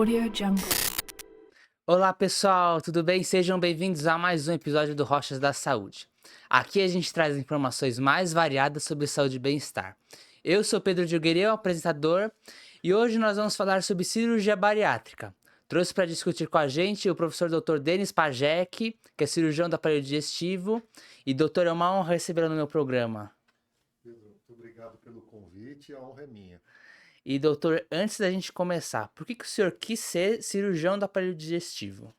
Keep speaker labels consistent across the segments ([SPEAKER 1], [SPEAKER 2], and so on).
[SPEAKER 1] Audio Jungle.
[SPEAKER 2] Olá pessoal, tudo bem? Sejam bem-vindos a mais um episódio do Rochas da Saúde. Aqui a gente traz informações mais variadas sobre saúde e bem-estar. Eu sou Pedro Diogueira, o apresentador, e hoje nós vamos falar sobre cirurgia bariátrica. Trouxe para discutir com a gente o professor Dr. Denis Pajek, que é cirurgião do aparelho digestivo, e doutor, é uma honra recebê-lo no meu programa.
[SPEAKER 3] Pedro, muito obrigado pelo convite, a honra é minha.
[SPEAKER 2] E doutor, antes da gente começar, por que o senhor quis ser cirurgião do aparelho digestivo?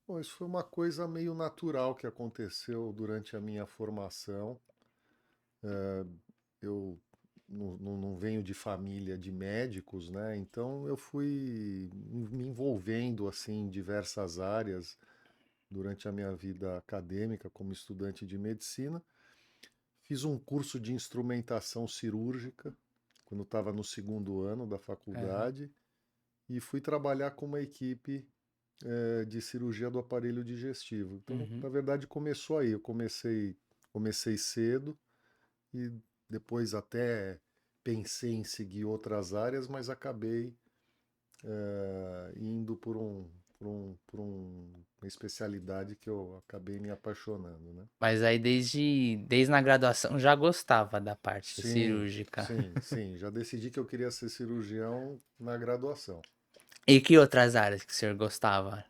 [SPEAKER 3] Bom, isso foi uma coisa meio natural que aconteceu durante a minha formação. Eu não venho de família de médicos, né? Então eu fui me envolvendo assim em diversas áreas durante a minha vida acadêmica como estudante de medicina. Fiz um curso de instrumentação cirúrgica quando estava no segundo ano da
[SPEAKER 2] Aham.
[SPEAKER 3] faculdade e fui trabalhar com uma equipe de cirurgia do aparelho digestivo. Então,
[SPEAKER 2] Uhum.
[SPEAKER 3] na verdade, começou aí. Eu comecei cedo e depois até pensei em seguir outras áreas, mas acabei indo uma especialidade que eu acabei me apaixonando, né?
[SPEAKER 2] Mas aí desde na graduação já gostava da parte
[SPEAKER 3] Sim,
[SPEAKER 2] cirúrgica.
[SPEAKER 3] sim, sim. Já decidi que eu queria ser cirurgião na graduação.
[SPEAKER 2] E que outras áreas que o senhor gostava?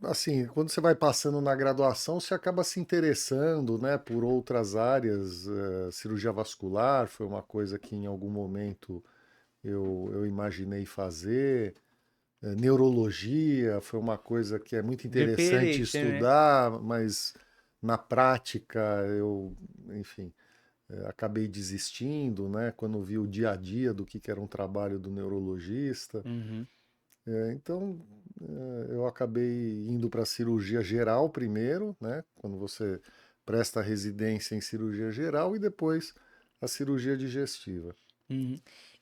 [SPEAKER 3] Assim, quando você vai passando na graduação, você acaba se interessando, né, por outras áreas. Cirurgia vascular foi uma coisa que em algum momento eu imaginei fazer. Neurologia foi uma coisa que é muito interessante
[SPEAKER 2] Diferente, né?
[SPEAKER 3] estudar, mas na prática enfim, acabei desistindo, né, quando vi o dia a dia do que era um trabalho do neurologista.
[SPEAKER 2] Uhum.
[SPEAKER 3] Então, eu acabei indo para a cirurgia geral primeiro, né? Quando você presta residência em cirurgia geral e depois a cirurgia digestiva.
[SPEAKER 2] Uhum.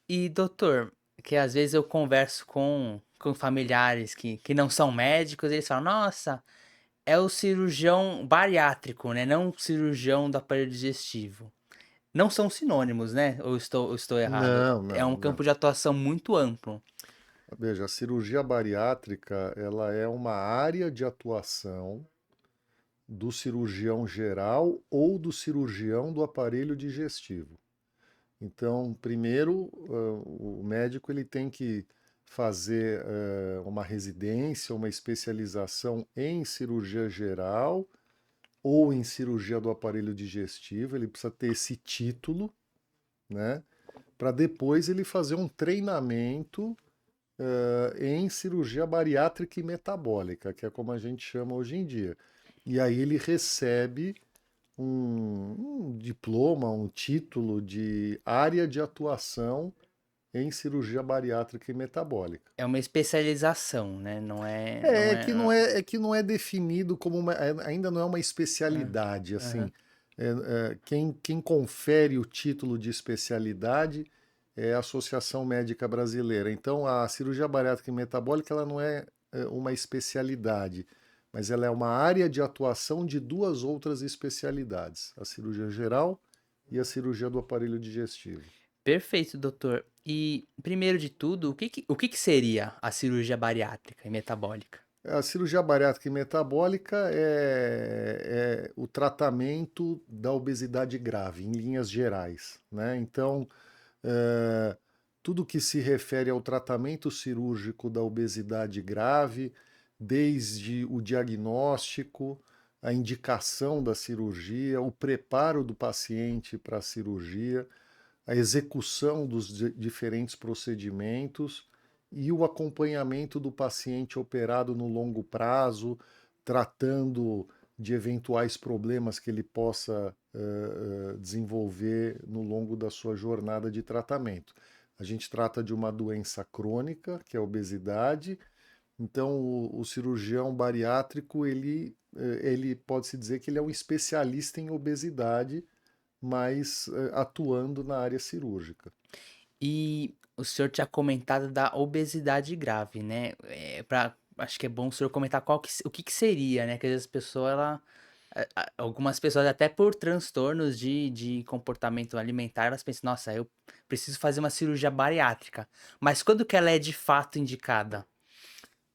[SPEAKER 2] E doutor, que às vezes eu converso com familiares que não são médicos, eles falam, nossa, é o cirurgião bariátrico, né? Não o cirurgião do aparelho digestivo. Não são sinônimos, né? Ou estou errado?
[SPEAKER 3] Não,
[SPEAKER 2] É
[SPEAKER 3] não,
[SPEAKER 2] um
[SPEAKER 3] não.
[SPEAKER 2] campo de atuação muito amplo.
[SPEAKER 3] Veja, a cirurgia bariátrica, ela é uma área de atuação do cirurgião geral ou do cirurgião do aparelho digestivo. Então, primeiro, o médico ele tem que fazer uma residência, uma especialização em cirurgia geral ou em cirurgia do aparelho digestivo. Ele precisa ter esse título, né? Para depois ele fazer um treinamento em cirurgia bariátrica e metabólica, que é como a gente chama hoje em dia. E aí ele recebe um diploma, um título de área de atuação em cirurgia bariátrica e metabólica.
[SPEAKER 2] É uma especialização, né? Não
[SPEAKER 3] É, é que não
[SPEAKER 2] é.
[SPEAKER 3] é, é que não é definido como ainda não é uma
[SPEAKER 2] Ah,
[SPEAKER 3] especialidade, assim.
[SPEAKER 2] aham.
[SPEAKER 3] Quem confere o título de especialidade é a Associação Médica Brasileira. Então, a cirurgia bariátrica e metabólica ela não é uma especialidade, mas ela é uma área de atuação de duas outras especialidades, a cirurgia geral e a cirurgia do aparelho digestivo.
[SPEAKER 2] Perfeito, doutor. E, primeiro de tudo, o que que seria a cirurgia bariátrica e metabólica?
[SPEAKER 3] A cirurgia bariátrica e metabólica é o tratamento da obesidade grave, em linhas gerais, né? Então, é, tudo que se refere ao tratamento cirúrgico da obesidade grave, desde o diagnóstico, a indicação da cirurgia, o preparo do paciente para a cirurgia, a execução dos diferentes procedimentos e o acompanhamento do paciente operado no longo prazo, tratando de eventuais problemas que ele possa desenvolver no longo da sua jornada de tratamento. A gente trata de uma doença crônica, que é a obesidade, então o cirurgião bariátrico, ele pode-se dizer que ele é um especialista em obesidade, mas atuando na área cirúrgica.
[SPEAKER 2] E o senhor tinha comentado da obesidade grave, né? Acho que é bom o senhor comentar o que que seria, né? Que às vezes a pessoa, ela Algumas pessoas, até por transtornos de comportamento alimentar, elas pensam: "Nossa, eu preciso fazer uma cirurgia bariátrica", mas quando que ela é de fato indicada?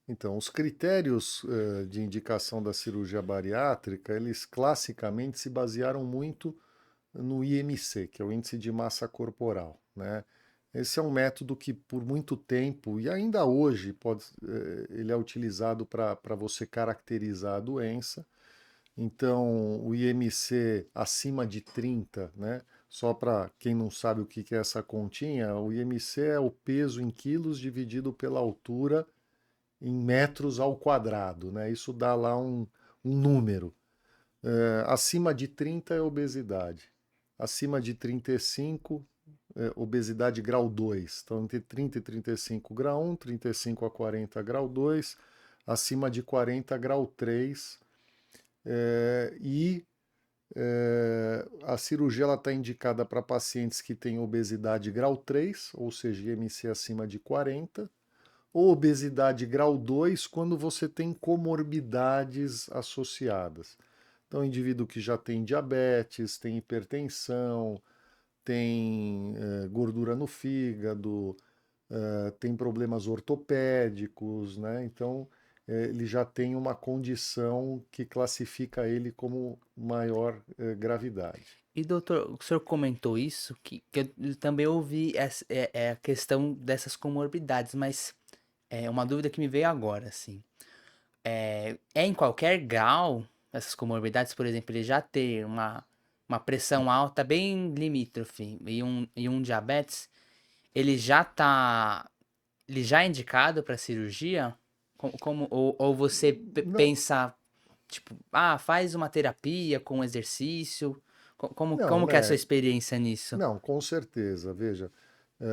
[SPEAKER 3] Então, os critérios de indicação da cirurgia bariátrica, eles classicamente se basearam muito no IMC, que é o índice de massa corporal, né? Esse é um método que por muito tempo e ainda hoje ele é utilizado para você caracterizar a doença. Então, o IMC acima de 30, né? Só para quem não sabe o que é essa continha, o IMC é o peso em quilos dividido pela altura em metros ao quadrado, né? Isso dá lá um número. Acima de 30 é obesidade. Acima de 35, obesidade grau 2. Então, entre 30 e 35, grau 1, 35 a 40, grau 2. Acima de 40, grau 3. A cirurgia está indicada para pacientes que têm obesidade grau 3, ou seja, IMC acima de 40, ou obesidade grau 2 quando você tem comorbidades associadas. Então, indivíduo que já tem diabetes, tem hipertensão, tem gordura no fígado, tem problemas ortopédicos, né? Então, ele já tem uma condição que classifica ele como maior gravidade.
[SPEAKER 2] E doutor, o senhor comentou isso, que eu também ouvi a questão dessas comorbidades, mas é uma dúvida que me veio agora, assim. É em qualquer grau, essas comorbidades, por exemplo, ele já ter uma pressão alta bem limítrofe e um diabetes, ele já tá, ele já é indicado para cirurgia? Ou você
[SPEAKER 3] Não,
[SPEAKER 2] pensa, tipo, ah, faz uma terapia com exercício?
[SPEAKER 3] não,
[SPEAKER 2] Como que é a sua
[SPEAKER 3] né?
[SPEAKER 2] experiência nisso?
[SPEAKER 3] Não, com certeza. Veja,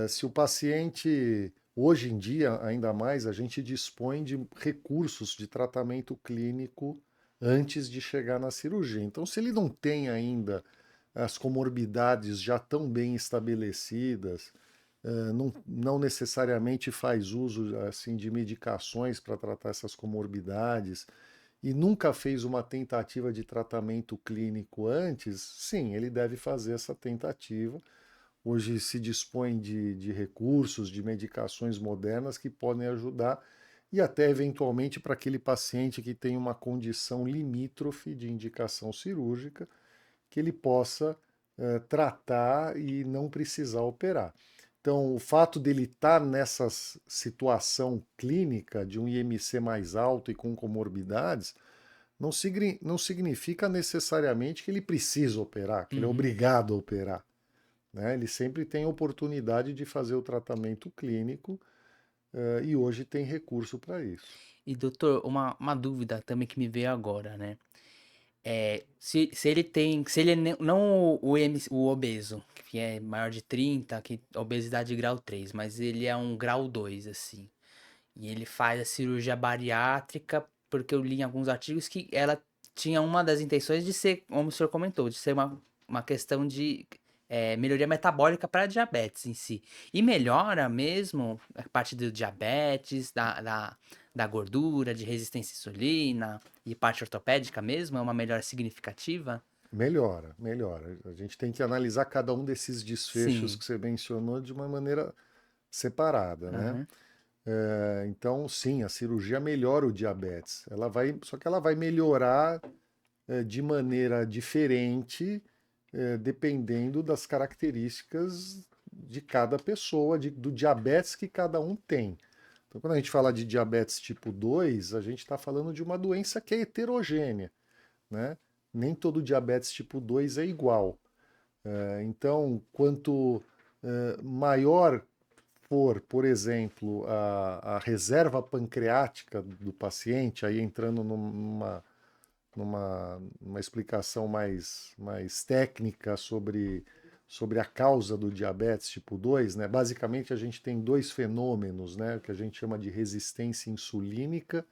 [SPEAKER 3] se o paciente, hoje em dia, ainda mais, a gente dispõe de recursos de tratamento clínico antes de chegar na cirurgia. Então, se ele não tem ainda as comorbidades já tão bem estabelecidas, não necessariamente faz uso assim de medicações para tratar essas comorbidades e nunca fez uma tentativa de tratamento clínico antes, sim, ele deve fazer essa tentativa. Hoje se dispõe de recursos, de medicações modernas que podem ajudar e até eventualmente para aquele paciente que tem uma condição limítrofe de indicação cirúrgica, que ele possa tratar e não precisar operar. Então, o fato dele estar nessa situação clínica de um IMC mais alto e com comorbidades não significa necessariamente que ele precisa operar, que ele é
[SPEAKER 2] Uhum.
[SPEAKER 3] obrigado a operar, né? Ele sempre tem oportunidade de fazer o tratamento clínico e hoje tem recurso para isso.
[SPEAKER 2] E doutor, uma dúvida também que me veio agora, né? Se ele tem, se ele é não o obeso, que é maior de 30, que obesidade grau 3, mas ele é um grau 2 assim. E ele faz a cirurgia bariátrica, porque eu li em alguns artigos que ela tinha uma das intenções de ser, como o senhor comentou, de ser uma questão de melhoria metabólica para diabetes em si. E melhora mesmo a parte do diabetes, da gordura, de resistência à insulina e parte ortopédica mesmo, é uma melhora significativa?
[SPEAKER 3] Melhora, melhora. A gente tem que analisar cada um desses desfechos
[SPEAKER 2] Sim.
[SPEAKER 3] que você mencionou de uma maneira separada, né?
[SPEAKER 2] Aham.
[SPEAKER 3] Então, sim, a cirurgia melhora o diabetes. Só que ela vai melhorar de maneira diferente, dependendo das características de cada pessoa, do diabetes que cada um tem. Então, quando a gente fala de diabetes tipo 2, a gente está falando de uma doença que é heterogênea, né? Nem todo diabetes tipo 2 é igual. Então, quanto maior for, por exemplo, a reserva pancreática do paciente, aí entrando numa explicação mais técnica sobre a causa do diabetes tipo 2, né? Basicamente, a gente tem dois fenômenos, né? Que a gente chama de resistência insulínica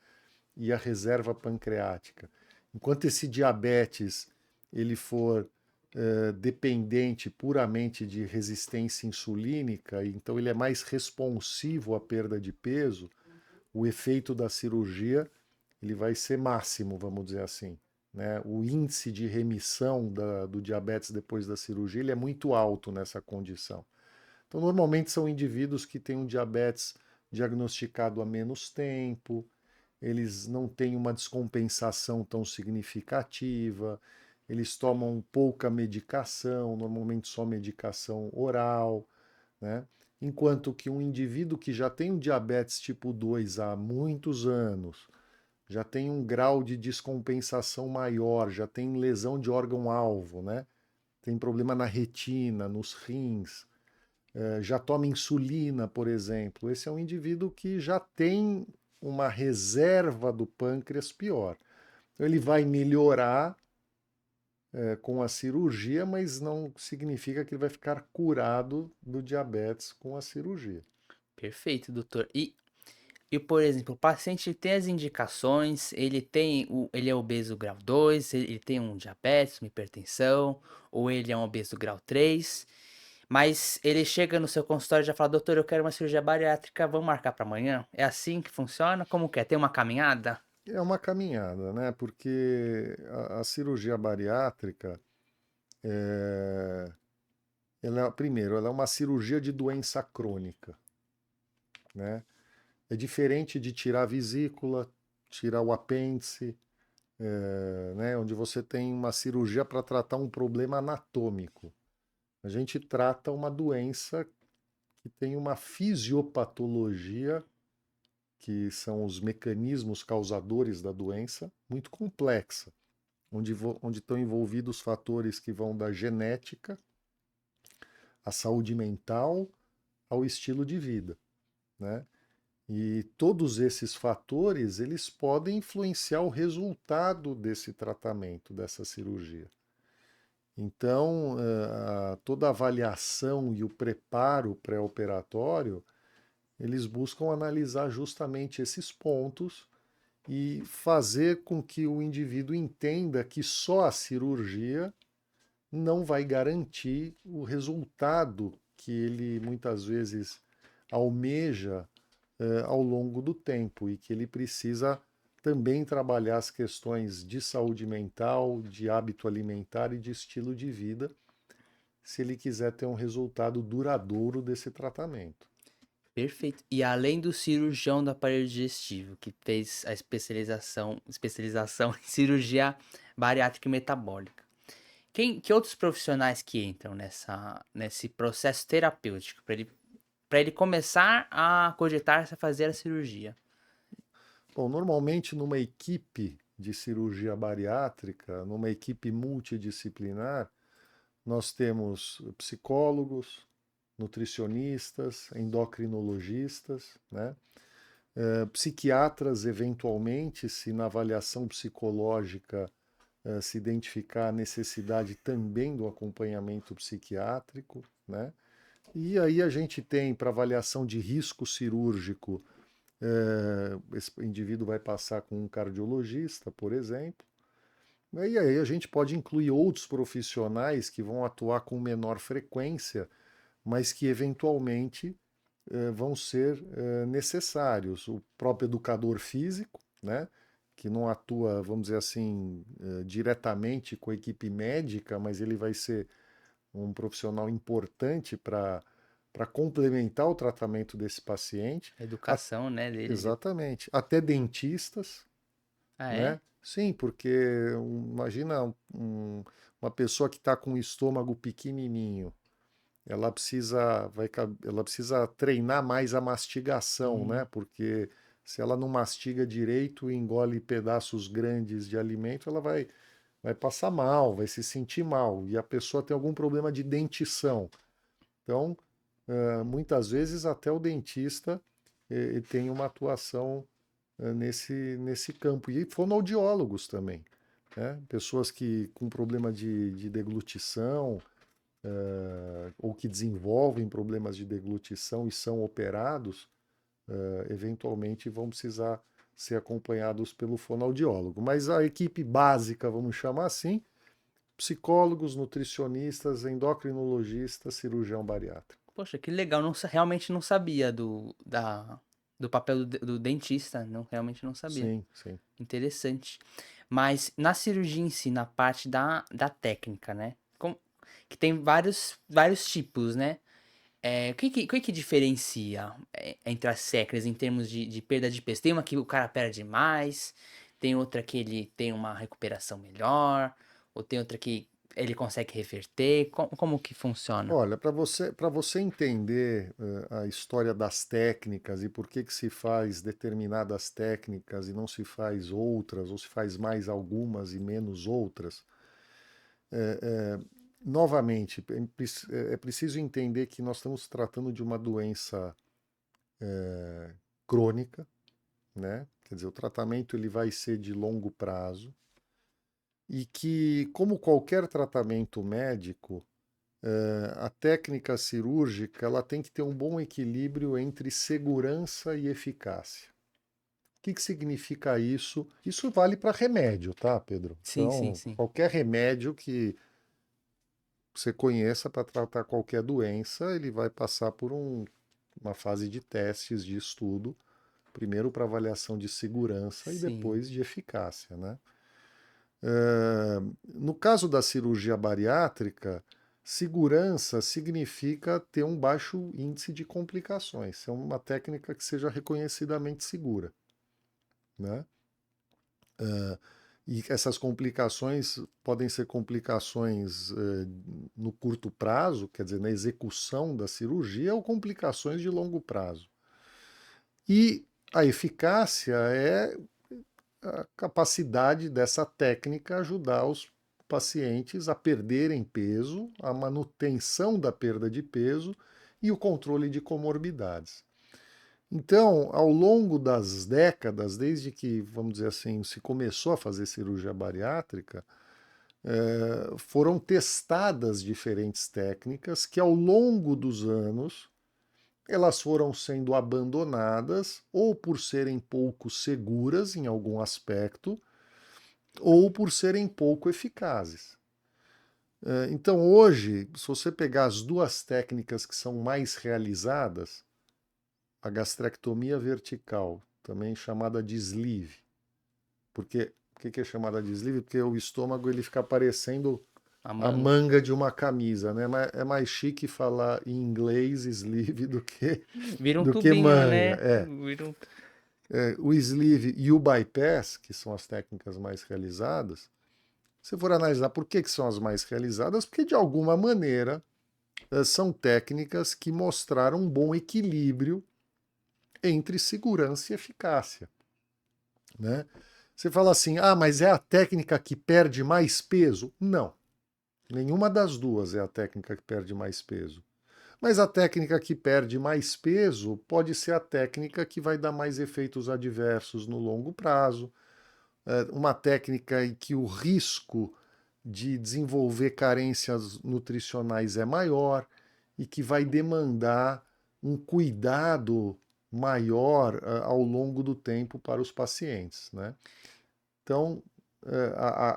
[SPEAKER 3] e a reserva pancreática. Enquanto esse diabetes ele for dependente puramente de resistência insulínica, então ele é mais responsivo à perda de peso, o efeito da cirurgia ele vai ser máximo, vamos dizer assim. né? O índice de remissão do diabetes depois da cirurgia ele é muito alto nessa condição. Então, normalmente são indivíduos que têm um diabetes diagnosticado há menos tempo, eles não têm uma descompensação tão significativa, eles tomam pouca medicação, normalmente só medicação oral, né? Enquanto que um indivíduo que já tem um diabetes tipo 2 há muitos anos, já tem um grau de descompensação maior, já tem lesão de órgão-alvo, né? Tem problema na retina, nos rins, já toma insulina, por exemplo. Esse é um indivíduo que já tem uma reserva do pâncreas pior. Então, ele vai melhorar com a cirurgia, mas não significa que ele vai ficar curado do diabetes com a cirurgia.
[SPEAKER 2] Perfeito, doutor. Por exemplo, o paciente tem as indicações, ele é obeso grau 2, ele tem um diabetes, uma hipertensão, ou ele é um obeso grau 3, mas ele chega no seu consultório e já fala, doutor, eu quero uma cirurgia bariátrica, vamos marcar para amanhã? É assim que funciona? Como que é? Tem uma caminhada?
[SPEAKER 3] É uma caminhada, né? Porque a cirurgia bariátrica, primeiro, ela é uma cirurgia de doença crônica, né? É diferente de tirar a vesícula, tirar o apêndice, né? Onde você tem uma cirurgia para tratar um problema anatômico. A gente trata uma doença que tem uma fisiopatologia, que são os mecanismos causadores da doença, muito complexa, onde estão envolvidos fatores que vão da genética, à saúde mental, ao estilo de vida, né? E todos esses fatores, eles podem influenciar o resultado desse tratamento, dessa cirurgia. Então, toda a avaliação e o preparo pré-operatório, eles buscam analisar justamente esses pontos e fazer com que o indivíduo entenda que só a cirurgia não vai garantir o resultado que ele muitas vezes almeja ao longo do tempo e que ele precisa também trabalhar as questões de saúde mental, de hábito alimentar e de estilo de vida, se ele quiser ter um resultado duradouro desse tratamento.
[SPEAKER 2] Perfeito. E além do cirurgião do aparelho digestivo, que fez a especialização em cirurgia bariátrica e metabólica, que outros profissionais que entram nesse processo terapêutico para ele começar a cogitar se fazer a cirurgia?
[SPEAKER 3] Bom, normalmente numa equipe de cirurgia bariátrica, numa equipe multidisciplinar, nós temos psicólogos, nutricionistas, endocrinologistas, né? Psiquiatras, eventualmente, se na avaliação psicológica se identificar a necessidade também do acompanhamento psiquiátrico, né? E aí a gente tem para avaliação de risco cirúrgico, esse indivíduo vai passar com um cardiologista, por exemplo. E aí a gente pode incluir outros profissionais que vão atuar com menor frequência, mas que eventualmente vão ser necessários. O próprio educador físico, né, que não atua, vamos dizer assim, diretamente com a equipe médica, mas ele vai ser um profissional importante para complementar o tratamento desse paciente.
[SPEAKER 2] A educação, né, deles.
[SPEAKER 3] Exatamente. Até dentistas,
[SPEAKER 2] Ah, é?
[SPEAKER 3] né? Sim, porque imagina uma pessoa que está com o estômago pequenininho, ela precisa treinar mais a mastigação, né?
[SPEAKER 2] Hum,
[SPEAKER 3] Porque se ela não mastiga direito e engole pedaços grandes de alimento, vai passar mal, vai se sentir mal. E a pessoa tem algum problema de dentição. Então, muitas vezes até o dentista tem uma atuação nesse campo. E fonoaudiólogos também, né? Pessoas que com problema de deglutição, ou que desenvolvem problemas de deglutição e são operados, eventualmente vão precisar ser acompanhados pelo fonoaudiólogo. Mas a equipe básica, vamos chamar assim, psicólogos, nutricionistas, endocrinologistas, cirurgião bariátrico.
[SPEAKER 2] poxa, que legal. Realmente não sabia do papel do dentista. Não, realmente não sabia.
[SPEAKER 3] Sim, sim.
[SPEAKER 2] Interessante. Mas na cirurgia em si, na parte da técnica, né? Que tem vários tipos, né? O que diferencia entre as técnicas em termos de perda de peso? Tem uma que o cara perde mais, tem outra que ele tem uma recuperação melhor, ou tem outra que ele consegue reverter. Como que funciona?
[SPEAKER 3] Olha, para você entender a história das técnicas e por que que se faz determinadas técnicas e não se faz outras, ou se faz mais algumas e menos outras, novamente, é preciso entender que nós estamos tratando de uma doença crônica, né? Quer dizer, o tratamento ele vai ser de longo prazo e que, como qualquer tratamento médico, a técnica cirúrgica ela tem que ter um bom equilíbrio entre segurança e eficácia. O que que significa isso? Isso vale para remédio, tá, Pedro?
[SPEAKER 2] Sim, sim,
[SPEAKER 3] Então,
[SPEAKER 2] sim.
[SPEAKER 3] qualquer remédio que você conheça para tratar qualquer doença, ele vai passar por uma fase de testes, de estudo, primeiro para avaliação de segurança e
[SPEAKER 2] Sim,
[SPEAKER 3] depois de eficácia, né? No caso da cirurgia bariátrica, segurança significa ter um baixo índice de complicações. É uma técnica que seja reconhecidamente segura, né? E essas complicações podem ser complicações no curto prazo, quer dizer, na execução da cirurgia, ou complicações de longo prazo. E a eficácia é a capacidade dessa técnica ajudar os pacientes a perderem peso, a manutenção da perda de peso e o controle de comorbidades. Então, ao longo das décadas, desde que, vamos dizer assim, se começou a fazer cirurgia bariátrica, foram testadas diferentes técnicas que, ao longo dos anos, elas foram sendo abandonadas ou por serem pouco seguras em algum aspecto, ou por serem pouco eficazes. Então, hoje, se você pegar as duas técnicas que são mais realizadas, a gastrectomia vertical, também chamada de sleeve, porque por que é chamada de sleeve? Porque o estômago ele fica parecendo
[SPEAKER 2] a
[SPEAKER 3] a
[SPEAKER 2] manga.
[SPEAKER 3] manga de uma camisa, né? É mais chique falar em inglês sleeve do que,
[SPEAKER 2] Vira um
[SPEAKER 3] do que
[SPEAKER 2] tubinho,
[SPEAKER 3] manga.
[SPEAKER 2] né?
[SPEAKER 3] O sleeve e o bypass, que são as técnicas mais realizadas, se for analisar por que são as mais realizadas, porque de alguma maneira são técnicas que mostraram um bom equilíbrio entre segurança e eficácia, né? Você fala assim, ah, mas é a técnica que perde mais peso? Não, nenhuma das duas é a técnica que perde mais peso. Mas a técnica que perde mais peso pode ser a técnica que vai dar mais efeitos adversos no longo prazo, uma técnica em que o risco de desenvolver carências nutricionais é maior e que vai demandar um cuidado maior ao longo do tempo para os pacientes, né? Então,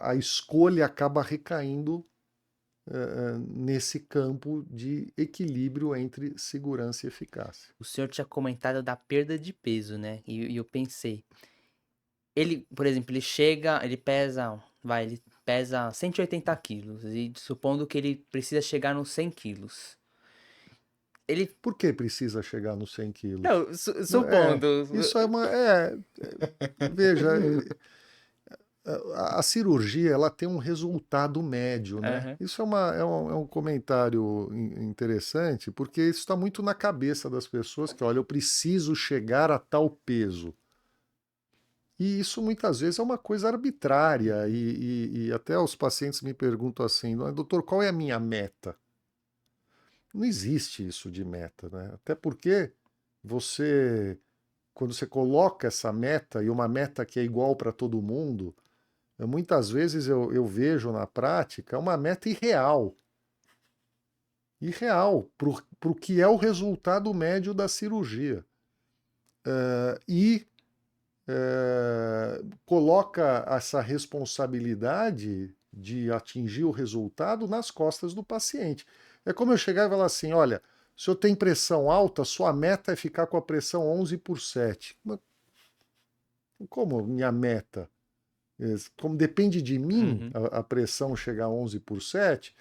[SPEAKER 3] a escolha acaba recaindo nesse campo de equilíbrio entre segurança e eficácia.
[SPEAKER 2] O senhor tinha comentado da perda de peso, né? E eu pensei, ele, por exemplo, ele pesa 180 quilos, e supondo que ele precisa chegar nos 100 quilos. Ele,
[SPEAKER 3] Por que precisa chegar nos 100 quilos?
[SPEAKER 2] não,
[SPEAKER 3] É,
[SPEAKER 2] supondo,
[SPEAKER 3] isso é uma. Veja, a cirurgia ela tem um resultado médio, né?
[SPEAKER 2] aham,
[SPEAKER 3] Isso é um comentário interessante, porque isso está muito na cabeça das pessoas que, olha, eu preciso chegar a tal peso. E isso muitas vezes é uma coisa arbitrária, e até os pacientes me perguntam assim, doutor, qual é a minha meta? Não existe isso de meta, né? Até porque você, quando você coloca essa meta, e uma meta que é igual para todo mundo, muitas vezes eu vejo na prática uma meta irreal. Irreal para o que é o resultado médio da cirurgia. E coloca essa responsabilidade de atingir o resultado nas costas do paciente. É como eu chegar e falar assim: olha, se o senhor tem pressão alta, sua meta é ficar com a pressão 11 por 7. Mas como minha meta? Como depende de mim
[SPEAKER 2] Uhum.
[SPEAKER 3] a pressão chegar a 11/7,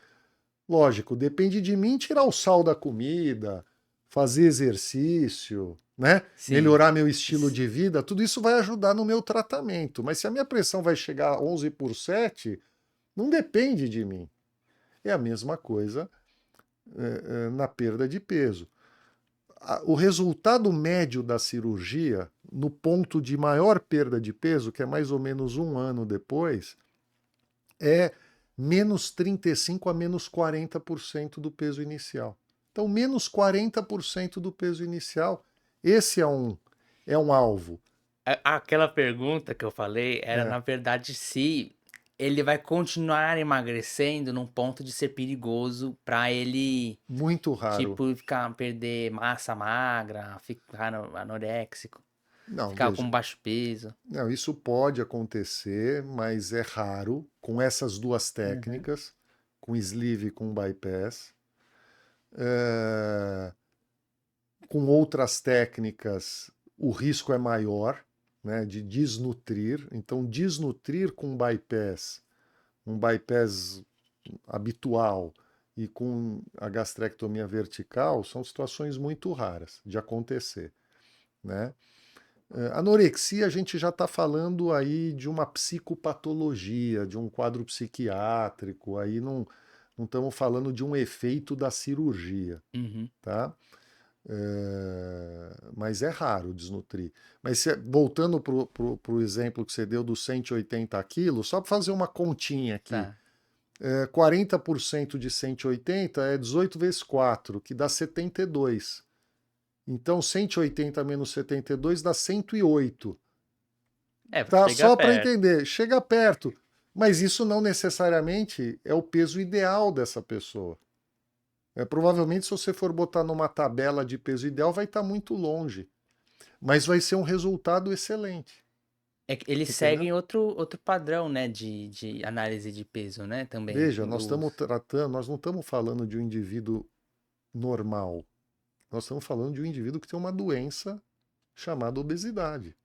[SPEAKER 3] lógico, depende de mim tirar o sal da comida, fazer exercício, né?
[SPEAKER 2] Sim.
[SPEAKER 3] Melhorar meu estilo
[SPEAKER 2] S-
[SPEAKER 3] de vida, tudo isso vai ajudar no meu tratamento. Mas se a minha pressão vai chegar a 11/7, não depende de mim. É a mesma coisa na perda de peso. O resultado médio da cirurgia, no ponto de maior perda de peso, que é mais ou menos um ano depois, é menos 35 a menos 40% do peso inicial. Então, menos 40% do peso inicial, esse é um alvo.
[SPEAKER 2] Aquela pergunta que eu falei era,
[SPEAKER 3] É
[SPEAKER 2] na verdade, se ele vai continuar emagrecendo num ponto de ser perigoso pra ele,
[SPEAKER 3] muito raro.
[SPEAKER 2] tipo, perder massa magra, ficar anoréxico,
[SPEAKER 3] Não,
[SPEAKER 2] ficar
[SPEAKER 3] veja,
[SPEAKER 2] com baixo peso.
[SPEAKER 3] não, isso pode acontecer, mas é raro com essas duas
[SPEAKER 2] Uhum.
[SPEAKER 3] técnicas, com sleeve e com bypass. É, com outras técnicas, o risco é maior, né, de desnutrir. Então, desnutrir com bypass, um bypass habitual e com a gastrectomia vertical, são situações muito raras de acontecer, né? Anorexia, a gente já está falando aí de uma psicopatologia, de um quadro psiquiátrico, aí não estamos falando de um efeito da cirurgia,
[SPEAKER 2] Uhum.
[SPEAKER 3] tá? Mas é raro desnutrir. Mas voltando para o exemplo que você deu dos 180 quilos, só para fazer uma continha aqui.
[SPEAKER 2] Tá.
[SPEAKER 3] 40% de 180 é 18 vezes 4, que dá 72. Então 180 menos 72 dá 108.
[SPEAKER 2] É,
[SPEAKER 3] Tá?
[SPEAKER 2] chega
[SPEAKER 3] Só para
[SPEAKER 2] perto.
[SPEAKER 3] entender, chega perto. Mas isso não necessariamente é o peso ideal dessa pessoa. Provavelmente, se você for botar numa tabela de peso ideal, vai estar muito longe. Mas vai ser um resultado excelente,
[SPEAKER 2] É que eles
[SPEAKER 3] entendeu?
[SPEAKER 2] seguem outro padrão, né, de análise de peso, né, também.
[SPEAKER 3] Veja, nós não estamos falando de um indivíduo normal. Nós estamos falando de um indivíduo que tem uma doença chamada obesidade.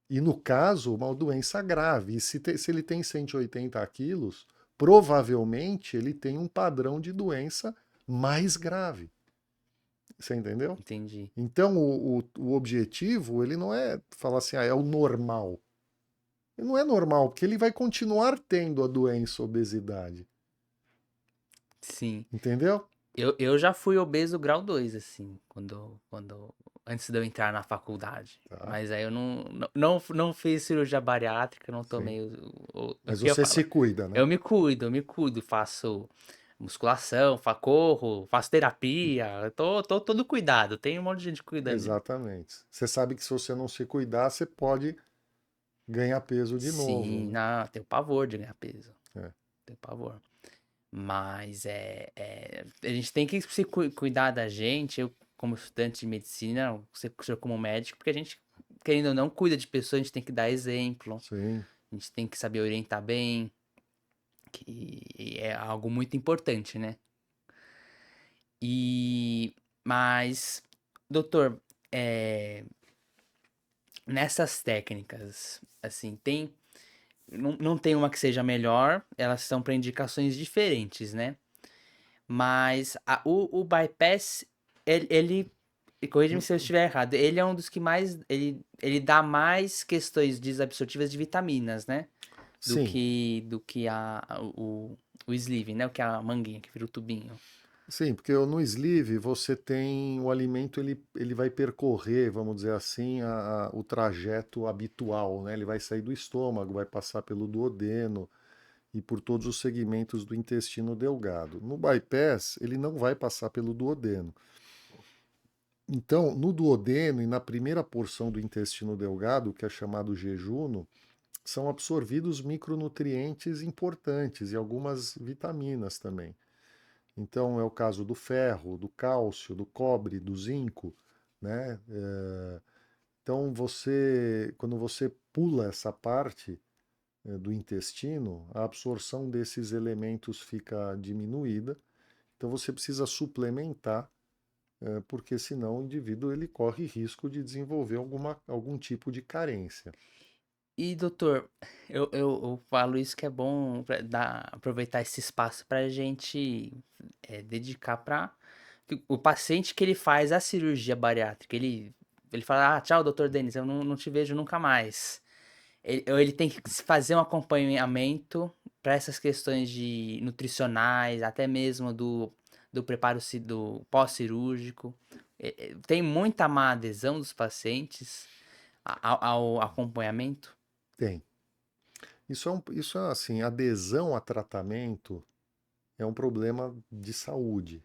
[SPEAKER 3] E no caso, uma doença grave. E se ele tem 180 quilos, provavelmente ele tem um padrão de doença mais grave. Você entendeu?
[SPEAKER 2] Entendi.
[SPEAKER 3] Então, o objetivo, ele não é falar assim, é o normal. Ele não é normal, porque ele vai continuar tendo a doença obesidade.
[SPEAKER 2] Sim.
[SPEAKER 3] Entendeu?
[SPEAKER 2] Eu já fui obeso grau 2 assim, antes de eu entrar na faculdade.
[SPEAKER 3] Tá,
[SPEAKER 2] Mas aí eu não fiz cirurgia bariátrica, não
[SPEAKER 3] sim.
[SPEAKER 2] tomei o
[SPEAKER 3] Mas
[SPEAKER 2] que eu
[SPEAKER 3] você
[SPEAKER 2] falo.
[SPEAKER 3] se cuida, né?
[SPEAKER 2] Eu me cuido, faço musculação, corro, faço terapia, eu tô todo cuidado, tem um monte de gente cuidando de mim.
[SPEAKER 3] Exatamente. Você sabe que se você não se cuidar, você pode ganhar peso de novo,
[SPEAKER 2] Sim,
[SPEAKER 3] né?
[SPEAKER 2] não, tenho pavor de ganhar peso,
[SPEAKER 3] É.
[SPEAKER 2] tenho pavor. Mas a gente tem que se cuidar da gente, eu como estudante de medicina, você como médico, porque a gente, querendo ou não, cuida de pessoas, a gente tem que dar exemplo,
[SPEAKER 3] Sim.
[SPEAKER 2] a gente tem que saber orientar bem, que é algo muito importante, né? E, mas, doutor, é, nessas técnicas, assim, não tem uma que seja melhor, elas são para indicações diferentes, né? Mas o bypass, e corrija-me se eu estiver errado, ele é um dos que mais, ele dá mais questões desabsortivas de vitaminas, né?
[SPEAKER 3] Sim.
[SPEAKER 2] Do que o sleeve, né? O que a manguinha, que vira o tubinho.
[SPEAKER 3] Sim, porque no sleeve você tem o alimento, ele vai percorrer, vamos dizer assim, o trajeto habitual, né? Ele vai sair do estômago, vai passar pelo duodeno e por todos os segmentos do intestino delgado. No bypass, ele não vai passar pelo duodeno. Então, no duodeno e na primeira porção do intestino delgado, que é chamado jejuno, são absorvidos micronutrientes importantes e algumas vitaminas também. Então, é o caso do ferro, do cálcio, do cobre, do zinco, né? Então, quando você pula essa parte do intestino, a absorção desses elementos fica diminuída. Então, você precisa suplementar, porque senão o indivíduo ele corre risco de desenvolver algum tipo de carência.
[SPEAKER 2] E doutor, eu falo isso que é bom pra aproveitar esse espaço para a gente dedicar para o paciente que ele faz a cirurgia bariátrica. Ele fala, ah, tchau, doutor Denis, eu não te vejo nunca mais. Ele tem que fazer um acompanhamento para essas questões de nutricionais, até mesmo do preparo do pós-cirúrgico. Tem muita má adesão dos pacientes ao acompanhamento.
[SPEAKER 3] Tem. Isso é assim, adesão a tratamento é um problema de saúde,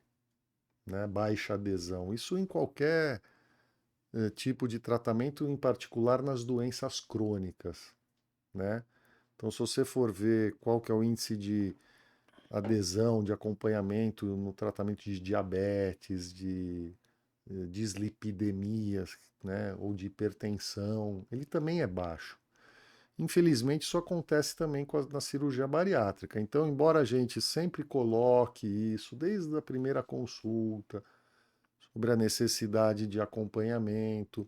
[SPEAKER 3] né? Baixa adesão. Isso em qualquer tipo de tratamento, em particular nas doenças crônicas, né? Então, se você for ver qual que é o índice de adesão, de acompanhamento no tratamento de diabetes, de dislipidemias, né, ou de hipertensão, ele também é baixo. Infelizmente, isso acontece também na cirurgia bariátrica. Então, embora a gente sempre coloque isso desde a primeira consulta, sobre a necessidade de acompanhamento,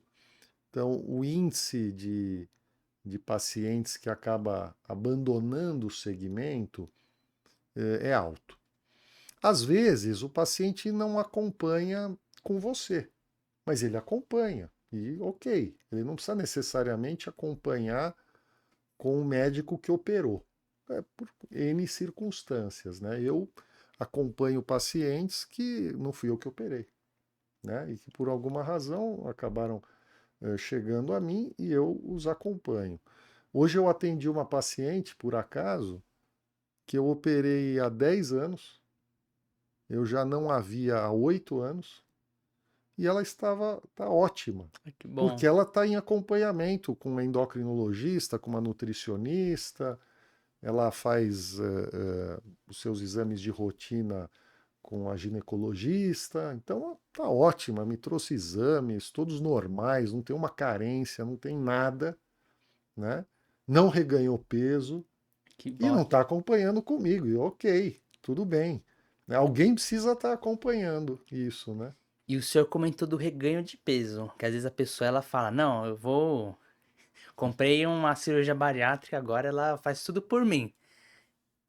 [SPEAKER 3] então o índice de pacientes que acaba abandonando o segmento é alto. Às vezes, o paciente não acompanha com você, mas ele acompanha. E ok, ele não precisa necessariamente acompanhar com o médico que operou. É por N circunstâncias, né? Eu acompanho pacientes que não fui eu que operei, né? E que por alguma razão acabaram chegando a mim e eu os acompanho. Hoje eu atendi uma paciente, por acaso, que eu operei há 10 anos, eu já não a via há 8 anos, e ela tá ótima,
[SPEAKER 2] Ah, que bom.
[SPEAKER 3] porque ela está em acompanhamento com uma endocrinologista, com uma nutricionista, ela faz os seus exames de rotina com a ginecologista, então tá ótima, me trouxe exames, todos normais, não tem uma carência, não tem nada, né? Não reganhou peso
[SPEAKER 2] Que
[SPEAKER 3] e
[SPEAKER 2] bom.
[SPEAKER 3] não está acompanhando comigo, e ok, tudo bem. Né? Alguém precisa estar acompanhando isso, né?
[SPEAKER 2] E o senhor comentou do reganho de peso, que às vezes a pessoa ela fala, não, comprei uma cirurgia bariátrica, agora ela faz tudo por mim.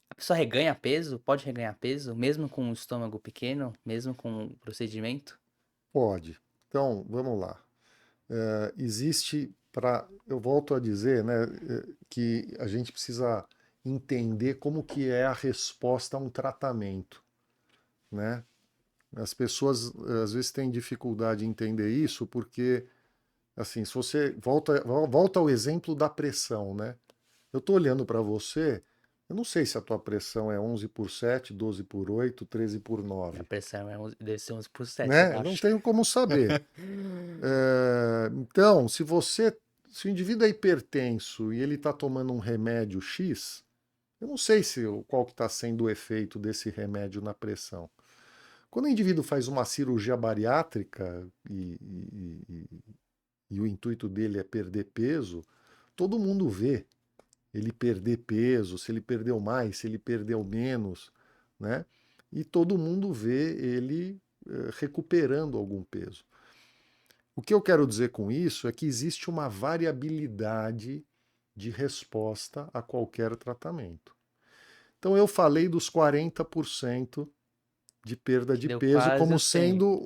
[SPEAKER 2] A pessoa reganha peso? Pode reganhar peso, mesmo com o estômago pequeno, mesmo com o procedimento?
[SPEAKER 3] Pode. Então, vamos lá. Eu volto a dizer, né, que a gente precisa entender como que é a resposta a um tratamento, né? As pessoas às vezes têm dificuldade em entender isso porque, assim, se você volta ao exemplo da pressão, né? Eu estou olhando para você, eu não sei se a tua pressão é 11/7, 12/8, 13/9,
[SPEAKER 2] Minha pressão deve ser 11/7, eu
[SPEAKER 3] né? Não
[SPEAKER 2] acho.
[SPEAKER 3] tenho como saber. Então, se o indivíduo é hipertenso e ele está tomando um remédio X, eu não sei qual que está sendo o efeito desse remédio na pressão. Quando o indivíduo faz uma cirurgia bariátrica e o intuito dele é perder peso, todo mundo vê ele perder peso, se ele perdeu mais, se ele perdeu menos, né? E todo mundo vê ele recuperando algum peso. O que eu quero dizer com isso é que existe uma variabilidade de resposta a qualquer tratamento. Então eu falei dos 40% de perda
[SPEAKER 2] Que
[SPEAKER 3] de
[SPEAKER 2] deu
[SPEAKER 3] peso
[SPEAKER 2] quase
[SPEAKER 3] como
[SPEAKER 2] o 100.
[SPEAKER 3] sendo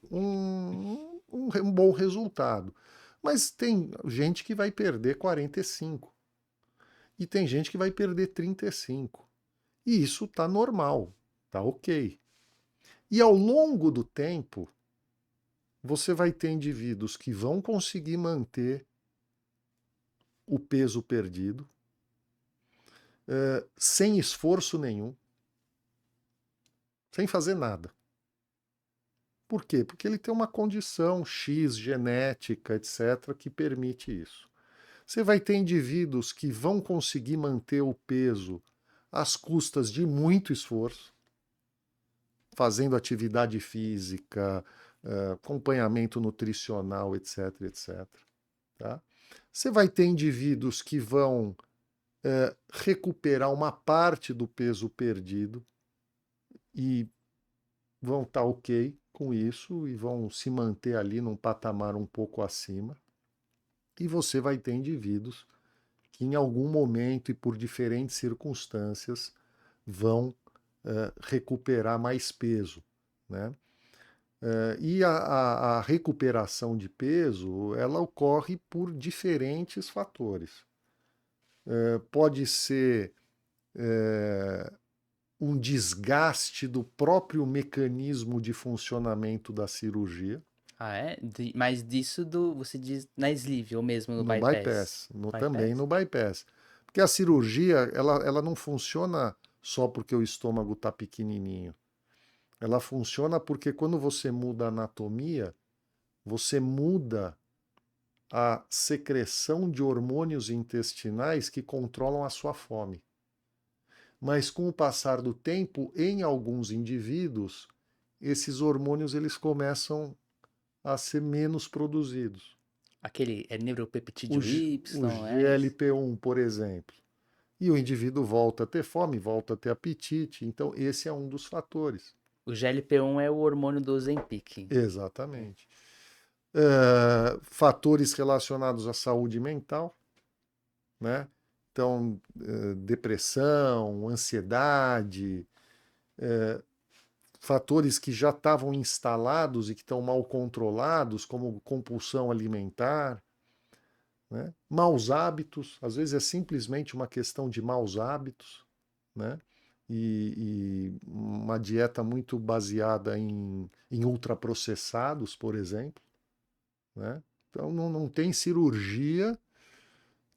[SPEAKER 3] um bom resultado. Mas tem gente que vai perder 45 e tem gente que vai perder 35. E isso está normal, está ok. E ao longo do tempo, você vai ter indivíduos que vão conseguir manter o peso perdido sem esforço nenhum, sem fazer nada. Por quê? Porque ele tem uma condição X, genética, etc., que permite isso. Você vai ter indivíduos que vão conseguir manter o peso às custas de muito esforço, fazendo atividade física, acompanhamento nutricional, etc, etc. Tá? Você vai ter indivíduos que vão recuperar uma parte do peso perdido e vão estar ok com isso e vão se manter ali num patamar um pouco acima. E você vai ter indivíduos que em algum momento e por diferentes circunstâncias vão recuperar mais peso, né? E a recuperação de peso, ela ocorre por diferentes fatores. Pode ser um desgaste do próprio mecanismo de funcionamento da cirurgia,
[SPEAKER 2] Ah, é? Mas disso você diz na sleeve ou mesmo no
[SPEAKER 3] no
[SPEAKER 2] bypass?
[SPEAKER 3] bypass, também
[SPEAKER 2] Bypass?
[SPEAKER 3] no bypass. Porque a cirurgia, ela não funciona só porque o estômago está pequenininho. Ela funciona porque quando você muda a anatomia, você muda a secreção de hormônios intestinais que controlam a sua fome. Mas com o passar do tempo, em alguns indivíduos, esses hormônios eles começam a ser menos produzidos.
[SPEAKER 2] Aquele é
[SPEAKER 3] O,
[SPEAKER 2] neuropeptídeo
[SPEAKER 3] o
[SPEAKER 2] Y, é isso?
[SPEAKER 3] GLP-1, por exemplo. E o indivíduo volta a ter fome, volta a ter apetite. Então, esse é um dos fatores.
[SPEAKER 2] O GLP-1 é o hormônio do Ozempic.
[SPEAKER 3] Exatamente. Fatores relacionados à saúde mental, né? Então, depressão, ansiedade, fatores que já estavam instalados e que estão mal controlados, como compulsão alimentar, né? Maus hábitos, às vezes é simplesmente uma questão de maus hábitos, né? E uma dieta muito baseada em ultraprocessados, por exemplo, né? Então não tem cirurgia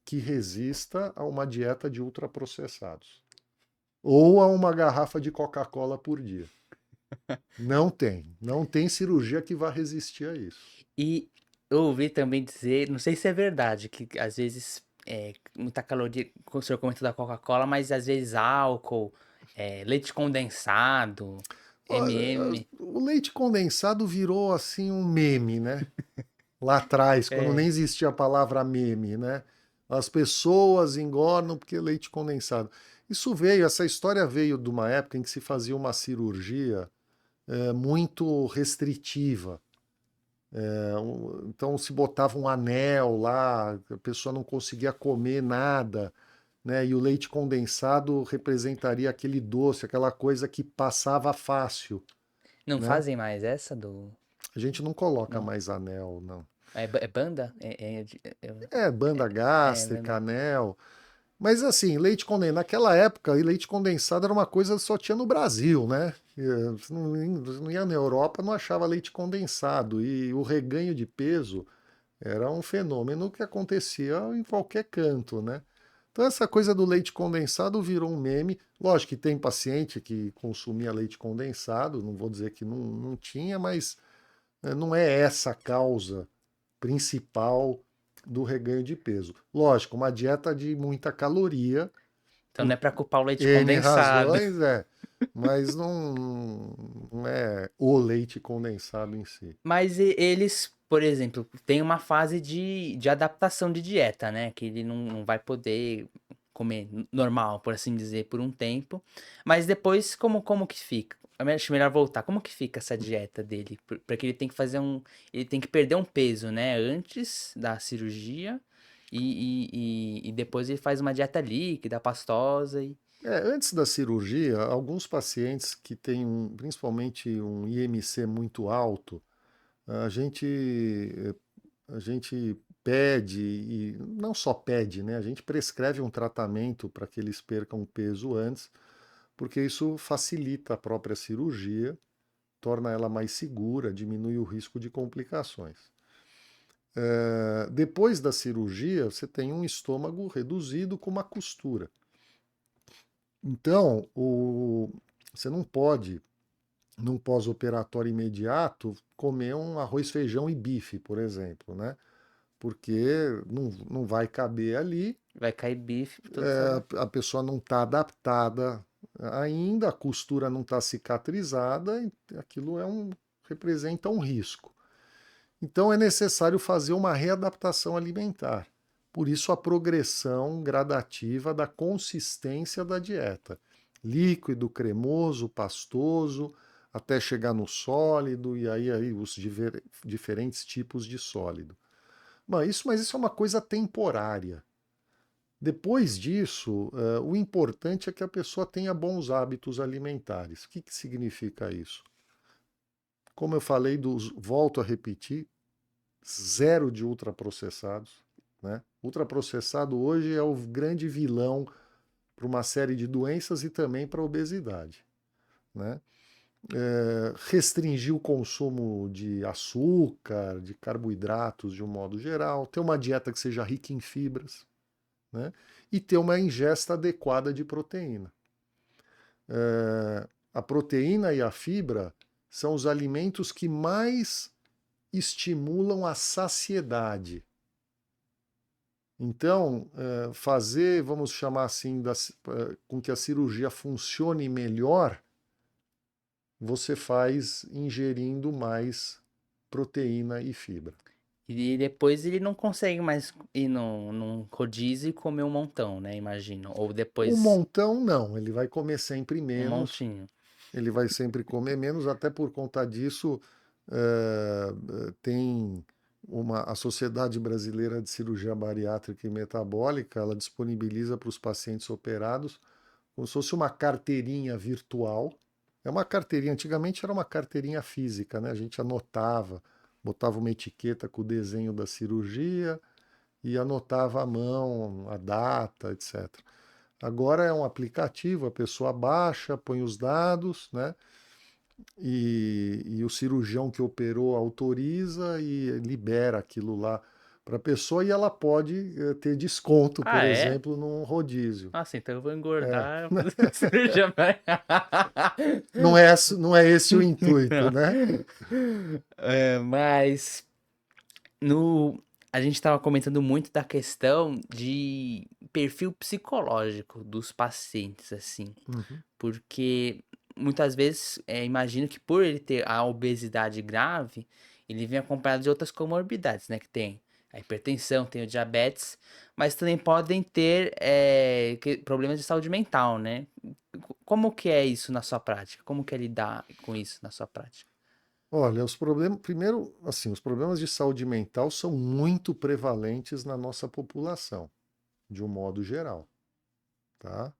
[SPEAKER 3] que resista a uma dieta de ultraprocessados. Ou a uma garrafa de Coca-Cola por dia. Não tem. Não tem cirurgia que vá resistir a isso.
[SPEAKER 2] E eu ouvi também dizer, não sei se é verdade, que às vezes muita caloria, como o senhor comentou da Coca-Cola, mas às vezes álcool, leite condensado, MM.
[SPEAKER 3] O leite condensado virou assim um meme, né? Lá atrás, quando nem
[SPEAKER 2] É.
[SPEAKER 3] existia a palavra meme, né? As pessoas engordam porque leite condensado. Isso veio, essa história veio de uma época em que se fazia uma cirurgia muito restritiva. Então se botava um anel lá, a pessoa não conseguia comer nada, né? E o leite condensado representaria aquele doce, aquela coisa que passava fácil,
[SPEAKER 2] Não
[SPEAKER 3] né?
[SPEAKER 2] fazem mais essa do.
[SPEAKER 3] A gente não coloca
[SPEAKER 2] Não.
[SPEAKER 3] mais anel, não.
[SPEAKER 2] É banda?
[SPEAKER 3] Banda
[SPEAKER 2] É
[SPEAKER 3] gástrica,
[SPEAKER 2] banda.
[SPEAKER 3] anel. Mas assim, leite condensado, naquela época, leite condensado era uma coisa que só tinha no Brasil, né? Você não ia na Europa, não achava leite condensado. E o reganho de peso era um fenômeno que acontecia em qualquer canto, né? Então essa coisa do leite condensado virou um meme. Lógico que tem paciente que consumia leite condensado, não vou dizer que não tinha, mas não é essa a causa principal do reganho de peso. Lógico, uma dieta de muita caloria,
[SPEAKER 2] Então não
[SPEAKER 3] por
[SPEAKER 2] é pra culpar o leite
[SPEAKER 3] N
[SPEAKER 2] condensado.
[SPEAKER 3] razões, mas não é o leite condensado em si.
[SPEAKER 2] Mas eles, por exemplo, tem uma fase de adaptação de dieta, né? Que ele não vai poder comer normal, por assim dizer, por um tempo. Mas depois, como que fica? Acho melhor voltar. Como que fica essa dieta dele? Porque ele tem que fazer um. Ele tem que perder um peso, né? Antes da cirurgia. E depois ele faz uma dieta líquida, pastosa.
[SPEAKER 3] Antes da cirurgia, alguns pacientes que têm principalmente um IMC muito alto, a gente, a gente pede, e não só pede, né? A gente prescreve um tratamento para que eles percam peso antes, porque isso facilita a própria cirurgia, torna ela mais segura, diminui o risco de complicações. Depois da cirurgia, você tem um estômago reduzido com uma costura. Então, você não pode, num pós-operatório imediato, comer um arroz, feijão e bife, por exemplo, né? Porque não vai caber ali,
[SPEAKER 2] Vai cair bife por todo lado.
[SPEAKER 3] a pessoa não está adaptada ainda, a costura não está cicatrizada, e aquilo representa um risco. Então é necessário fazer uma readaptação alimentar. Por isso a progressão gradativa da consistência da dieta. Líquido, cremoso, pastoso, até chegar no sólido e aí os diferentes tipos de sólido. Mas isso é uma coisa temporária. Depois disso, o importante é que a pessoa tenha bons hábitos alimentares. O que que significa isso? Como eu falei, volto a repetir, zero de ultraprocessados, né? Ultraprocessado hoje é o grande vilão para uma série de doenças e também para a obesidade, né? Restringir o consumo de açúcar, de carboidratos de um modo geral, ter uma dieta que seja rica em fibras, né? E ter uma ingesta adequada de proteína. A proteína e a fibra são os alimentos que mais estimulam a saciedade. Então, fazer, vamos chamar assim, com que a cirurgia funcione melhor, você faz ingerindo mais proteína e fibra.
[SPEAKER 2] E depois ele não consegue mais ir num rodízio e comer um montão, né? Imagino. Ou
[SPEAKER 3] Um
[SPEAKER 2] depois
[SPEAKER 3] montão, não, ele vai comer sempre
[SPEAKER 2] um
[SPEAKER 3] menos,
[SPEAKER 2] montinho.
[SPEAKER 3] ele vai sempre comer menos, até por conta disso, tem a Sociedade Brasileira de Cirurgia Bariátrica e Metabólica, ela disponibiliza para os pacientes operados como se fosse uma carteirinha virtual. É uma carteirinha, antigamente era uma carteirinha física, né? A gente anotava, botava uma etiqueta com o desenho da cirurgia e anotava à mão a data, etc. Agora é um aplicativo, a pessoa baixa, põe os dados, né? E o cirurgião que operou autoriza e libera aquilo lá para a pessoa e ela pode ter desconto, por
[SPEAKER 2] Ah, é?
[SPEAKER 3] exemplo, num rodízio.
[SPEAKER 2] Nossa, então eu vou
[SPEAKER 3] É.
[SPEAKER 2] engordar, vou fazer cirurgia
[SPEAKER 3] Não é esse o intuito,
[SPEAKER 2] Não.
[SPEAKER 3] né?
[SPEAKER 2] Mas no, a gente estava comentando muito da questão de perfil psicológico dos pacientes, assim.
[SPEAKER 3] Uhum.
[SPEAKER 2] Porque muitas vezes, imagino que por ele ter a obesidade grave, ele vem acompanhado de outras comorbidades, né? Que tem a hipertensão, tem o diabetes, mas também podem ter problemas de saúde mental, né? Como que é isso na sua prática? Como que é lidar com isso na sua prática?
[SPEAKER 3] Olha, os problemas, primeiro, assim, os problemas de saúde mental são muito prevalentes na nossa população, de um modo geral, tá?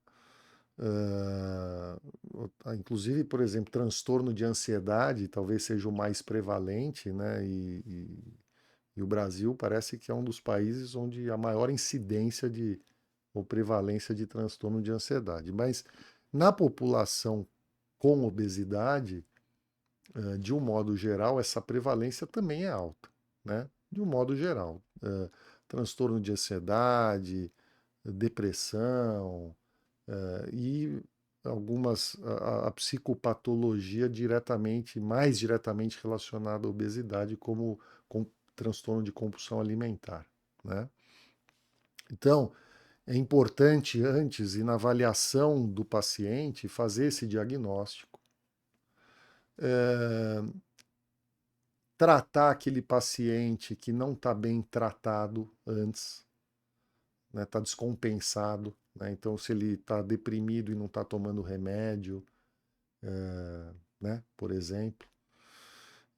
[SPEAKER 3] Inclusive, por exemplo, transtorno de ansiedade talvez seja o mais prevalente, né? E o Brasil parece que é um dos países onde a maior incidência de ou prevalência de transtorno de ansiedade. Mas na população com obesidade, de um modo geral, essa prevalência também é alta, né? De um modo geral. Transtorno de ansiedade, depressão, e a psicopatologia mais diretamente relacionada à obesidade, como com transtorno de compulsão alimentar, né? Então, é importante antes e na avaliação do paciente fazer esse diagnóstico, tratar aquele paciente que não está bem tratado antes, né, está descompensado, né? Então, se ele está deprimido e não está tomando remédio, né, por exemplo,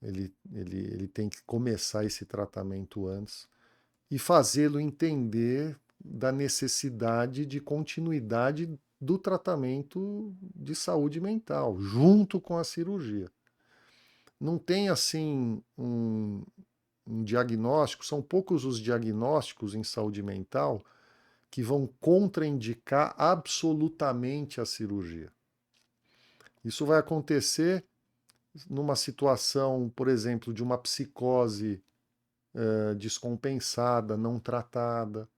[SPEAKER 3] ele tem que começar esse tratamento antes e fazê-lo entender da necessidade de continuidade do tratamento de saúde mental, junto com a cirurgia. Não tem assim um diagnóstico, são poucos os diagnósticos em saúde mental que vão contraindicar absolutamente a cirurgia. Isso vai acontecer numa situação, por exemplo, de uma psicose descompensada, não tratada,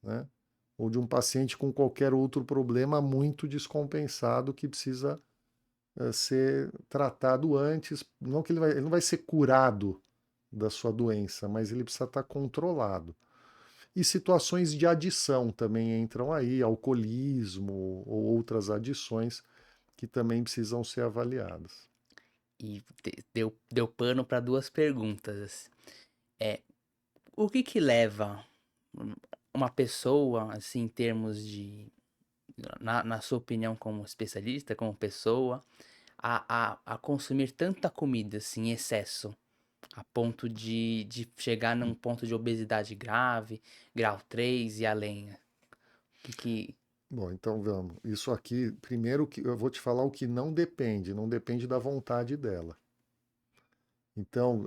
[SPEAKER 3] né? Ou de um paciente com qualquer outro problema muito descompensado que precisa ser tratado antes. Não que ele não vai ser curado da sua doença, mas ele precisa estar controlado. E situações de adição também entram aí, alcoolismo ou outras adições que também precisam ser avaliadas.
[SPEAKER 2] E deu pano para duas perguntas. É, o que que leva uma pessoa, assim, em termos de, na sua opinião como especialista, como pessoa, a consumir tanta comida, assim, em excesso, a ponto de chegar num ponto de obesidade grave, grau 3 e além? Que...
[SPEAKER 3] Bom, então vamos. Isso aqui, primeiro que eu vou te falar o que não depende da vontade dela. Então,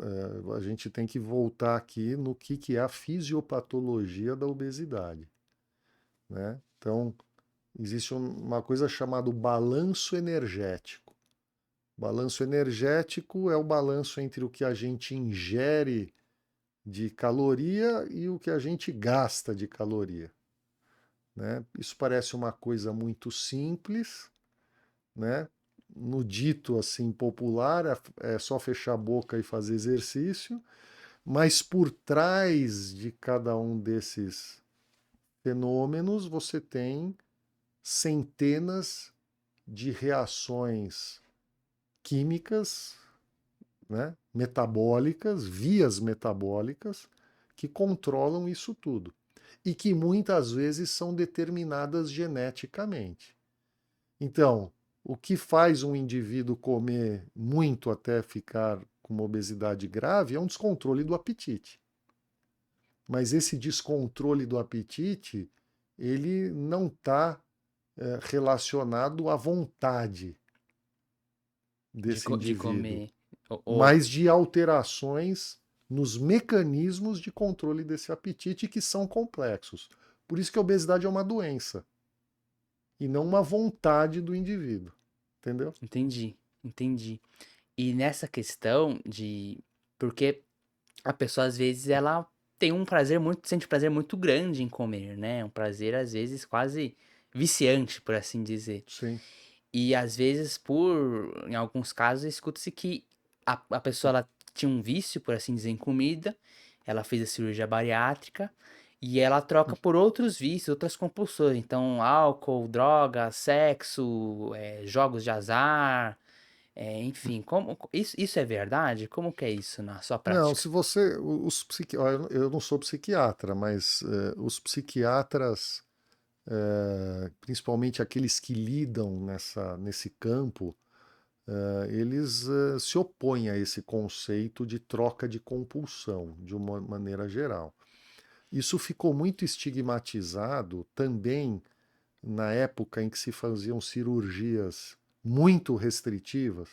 [SPEAKER 3] a gente tem que voltar aqui no que é a fisiopatologia da obesidade, né? Então, existe uma coisa chamada balanço energético. Balanço energético é o balanço entre o que a gente ingere de caloria e o que a gente gasta de caloria, né? Isso parece uma coisa muito simples, né? No dito assim popular, é só fechar a boca e fazer exercício, mas por trás de cada um desses fenômenos você tem centenas de reações químicas, né, metabólicas, vias metabólicas, que controlam isso tudo. E que muitas vezes são determinadas geneticamente. Então, o que faz um indivíduo comer muito até ficar com uma obesidade grave é um descontrole do apetite. Mas esse descontrole do apetite, ele não está relacionado à vontade desse
[SPEAKER 2] de
[SPEAKER 3] indivíduo,
[SPEAKER 2] comer.
[SPEAKER 3] mas de alterações nos mecanismos de controle desse apetite que são complexos. Por isso que a obesidade é uma doença e não uma vontade do indivíduo, entendeu?
[SPEAKER 2] Entendi, entendi. E nessa questão de... Porque a pessoa, às vezes, ela tem um prazer muito... Sente um prazer muito grande em comer, né? Um prazer, às vezes, quase viciante, por assim dizer.
[SPEAKER 3] Sim.
[SPEAKER 2] E, às vezes, em alguns casos, escuta-se que a pessoa, ela tinha um vício, por assim dizer, em comida. Ela fez a cirurgia bariátrica. E ela troca por outros vícios, outras compulsões. Então, álcool, droga, sexo, jogos de azar... enfim, isso é verdade? Como que é isso na sua
[SPEAKER 3] Não,
[SPEAKER 2] prática?
[SPEAKER 3] se você. Eu não sou psiquiatra, mas os psiquiatras, principalmente aqueles que lidam nesse campo, eles se opõem a esse conceito de troca de compulsão, de uma maneira geral. Isso ficou muito estigmatizado também na época em que se faziam cirurgias muito restritivas.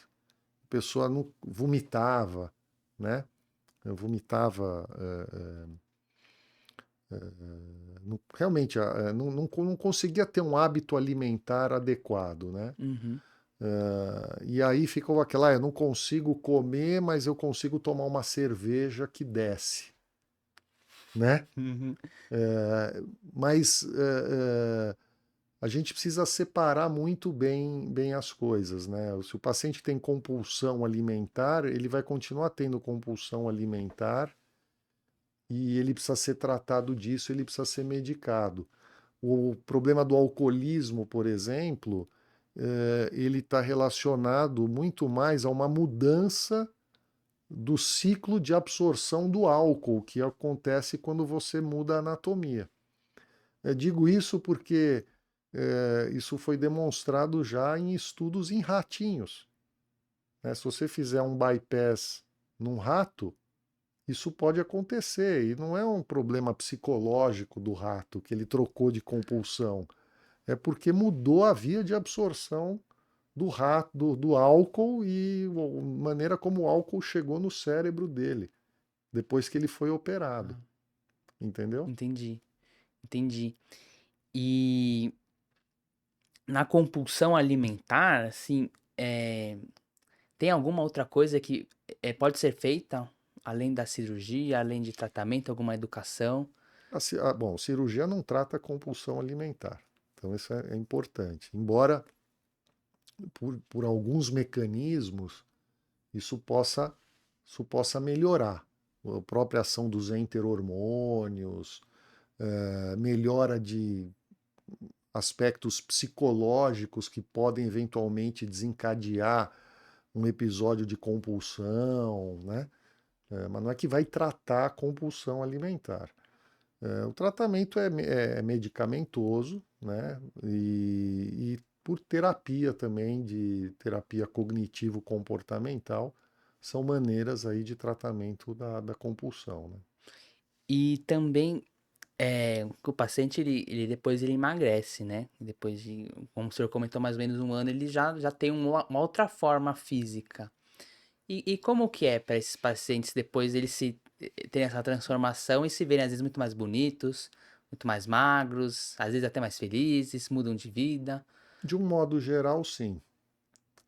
[SPEAKER 3] A pessoa não vomitava, né? Vomitava, realmente não conseguia ter um hábito alimentar adequado, né?
[SPEAKER 2] Uhum,
[SPEAKER 3] E aí ficou aquela, eu não consigo comer, mas eu consigo tomar uma cerveja que desce, né?
[SPEAKER 2] uhum,
[SPEAKER 3] Mas a gente precisa separar muito bem as coisas, né? Se o paciente tem compulsão alimentar, ele vai continuar tendo compulsão alimentar e ele precisa ser tratado disso, ele precisa ser medicado. O problema do alcoolismo, por exemplo, ele está relacionado muito mais a uma mudança do ciclo de absorção do álcool que acontece quando você muda a anatomia. Digo isso porque isso foi demonstrado já em estudos em ratinhos, né? Se você fizer um bypass num rato, isso pode acontecer e não é um problema psicológico do rato que ele trocou de compulsão. É porque mudou a via de absorção do rato, do álcool e a maneira como o álcool chegou no cérebro dele depois que ele foi operado,
[SPEAKER 2] ah,
[SPEAKER 3] entendeu?
[SPEAKER 2] entendi, entendi. E na compulsão alimentar, assim, tem alguma outra coisa que pode ser feita além da cirurgia, além de tratamento, alguma educação?
[SPEAKER 3] Bom, cirurgia não trata compulsão alimentar, então isso é importante. Embora por alguns mecanismos isso possa melhorar. A própria ação dos enterhormônios, melhora de aspectos psicológicos que podem eventualmente desencadear um episódio de compulsão, né? Mas não é que vai tratar a compulsão alimentar. O tratamento é medicamentoso, né? E por terapia também, de terapia cognitivo-comportamental, são maneiras aí de tratamento da compulsão, né?
[SPEAKER 2] E também Que o paciente, ele depois ele emagrece, né? Depois de, como o senhor comentou, mais ou menos um ano, ele já tem uma outra forma física. E como que é para esses pacientes depois eles terem essa transformação e se verem às vezes muito mais bonitos, muito mais magros, às vezes até mais felizes, mudam de vida?
[SPEAKER 3] De um modo geral, sim.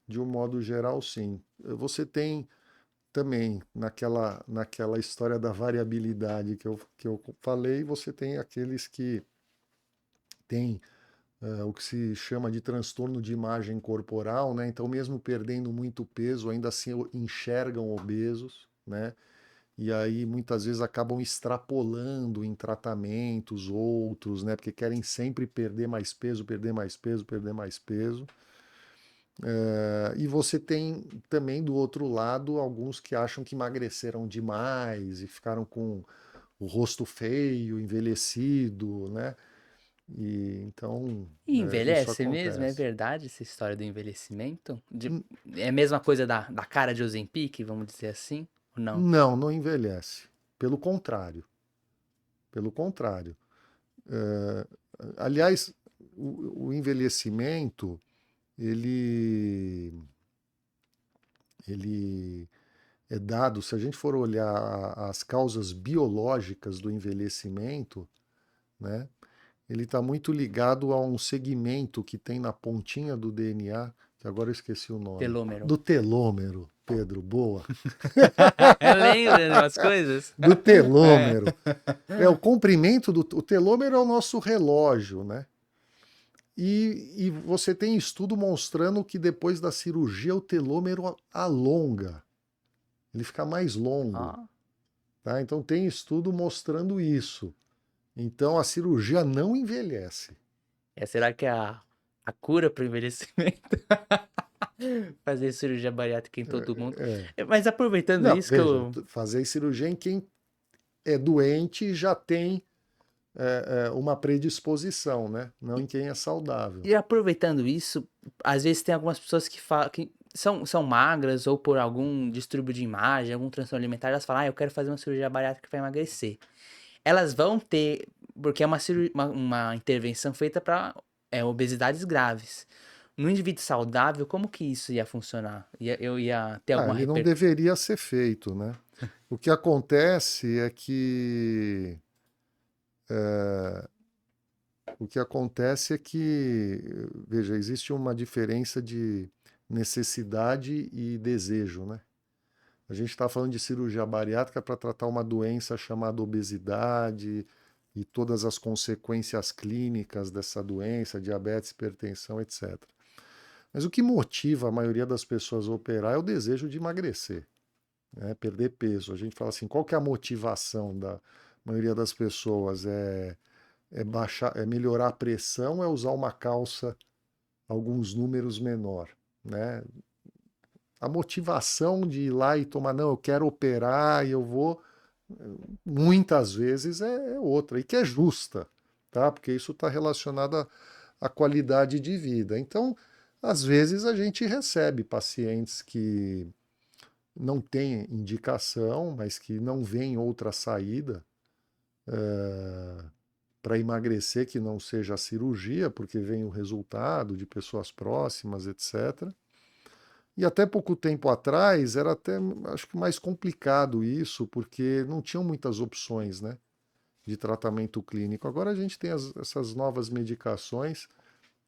[SPEAKER 3] De um modo geral, sim. Você tem também naquela história da variabilidade que eu falei, você tem aqueles que têm o que se chama de transtorno de imagem corporal, né? Então, mesmo perdendo muito peso, ainda assim enxergam obesos, né? E aí muitas vezes acabam extrapolando em tratamentos outros, né? Porque querem sempre perder mais peso, perder mais peso, perder mais peso. E você tem também do outro lado alguns que acham que emagreceram demais e ficaram com o rosto feio, envelhecido, né? E então
[SPEAKER 2] E
[SPEAKER 3] isso
[SPEAKER 2] envelhece mesmo? É
[SPEAKER 3] acontece.
[SPEAKER 2] verdade essa história do envelhecimento? É a mesma coisa da cara de Ozempic, vamos dizer assim? Ou não?
[SPEAKER 3] Não, não envelhece. Pelo contrário. Pelo contrário. É, aliás, o envelhecimento, ele, ele é dado, se a gente for olhar as causas biológicas do envelhecimento, né, ele está muito ligado a um segmento que tem na pontinha do DNA, que agora eu esqueci o nome,
[SPEAKER 2] Telômero.
[SPEAKER 3] do telômero, Pedro, boa.
[SPEAKER 2] Lembra de umas coisas?
[SPEAKER 3] Do
[SPEAKER 2] É.
[SPEAKER 3] telômero. O comprimento do o telômero é o nosso relógio, né? E você tem estudo mostrando que depois da cirurgia o telômero alonga, ele fica mais longo,
[SPEAKER 2] Ó.
[SPEAKER 3] tá? Então tem estudo mostrando isso. Então a cirurgia não envelhece.
[SPEAKER 2] Será que é a cura para o envelhecimento? Fazer cirurgia bariátrica em todo mundo.
[SPEAKER 3] É.
[SPEAKER 2] Mas aproveitando
[SPEAKER 3] Não,
[SPEAKER 2] isso que
[SPEAKER 3] veja,
[SPEAKER 2] eu.
[SPEAKER 3] fazer cirurgia em quem é doente e já tem uma predisposição, né? Não em quem é saudável.
[SPEAKER 2] E aproveitando isso, às vezes tem algumas pessoas que falam que são magras ou por algum distúrbio de imagem, algum transtorno alimentar, elas falam, eu quero fazer uma cirurgia bariátrica para emagrecer. Elas vão ter, porque é uma intervenção feita para obesidades graves. No indivíduo saudável, como que isso ia funcionar? Eu ia ter alguma
[SPEAKER 3] Ele não
[SPEAKER 2] repercussão?
[SPEAKER 3] deveria ser feito, né? O que acontece é que veja, existe uma diferença de necessidade e desejo, né? A gente está falando de cirurgia bariátrica para tratar uma doença chamada obesidade e todas as consequências clínicas dessa doença, diabetes, hipertensão, etc. Mas o que motiva a maioria das pessoas a operar é o desejo de emagrecer, né? Perder peso. A gente fala assim, qual que é a motivação da maioria das pessoas? É melhorar a pressão, é usar uma calça alguns números menor, né? A motivação de ir lá e tomar, não, eu quero operar e eu vou, muitas vezes é outra, e que é justa, tá? Porque isso está relacionado à qualidade de vida. Então, às vezes a gente recebe pacientes que não têm indicação, mas que não veem outra saída para emagrecer que não seja a cirurgia, porque vem o resultado de pessoas próximas, etc. E até pouco tempo atrás era até, acho que mais complicado isso, porque não tinham muitas opções, né, de tratamento clínico. Agora a gente tem essas novas medicações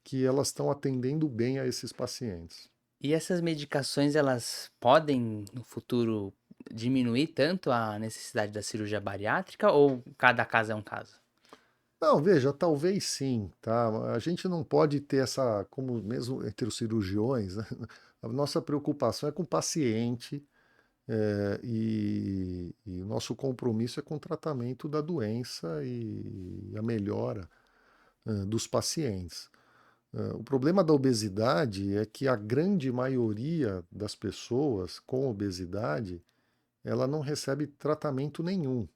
[SPEAKER 3] que elas estão atendendo bem a esses pacientes.
[SPEAKER 2] E essas medicações, elas podem, no futuro, diminuir tanto a necessidade da cirurgia bariátrica ou cada caso é um caso?
[SPEAKER 3] Não, veja, talvez sim, tá? A gente não pode ter essa, como mesmo entre os cirurgiões, né? A nossa preocupação é com o paciente, e o nosso compromisso é com o tratamento da doença e a melhora dos pacientes. O problema da obesidade é que a grande maioria das pessoas com obesidade ela não recebe tratamento nenhum,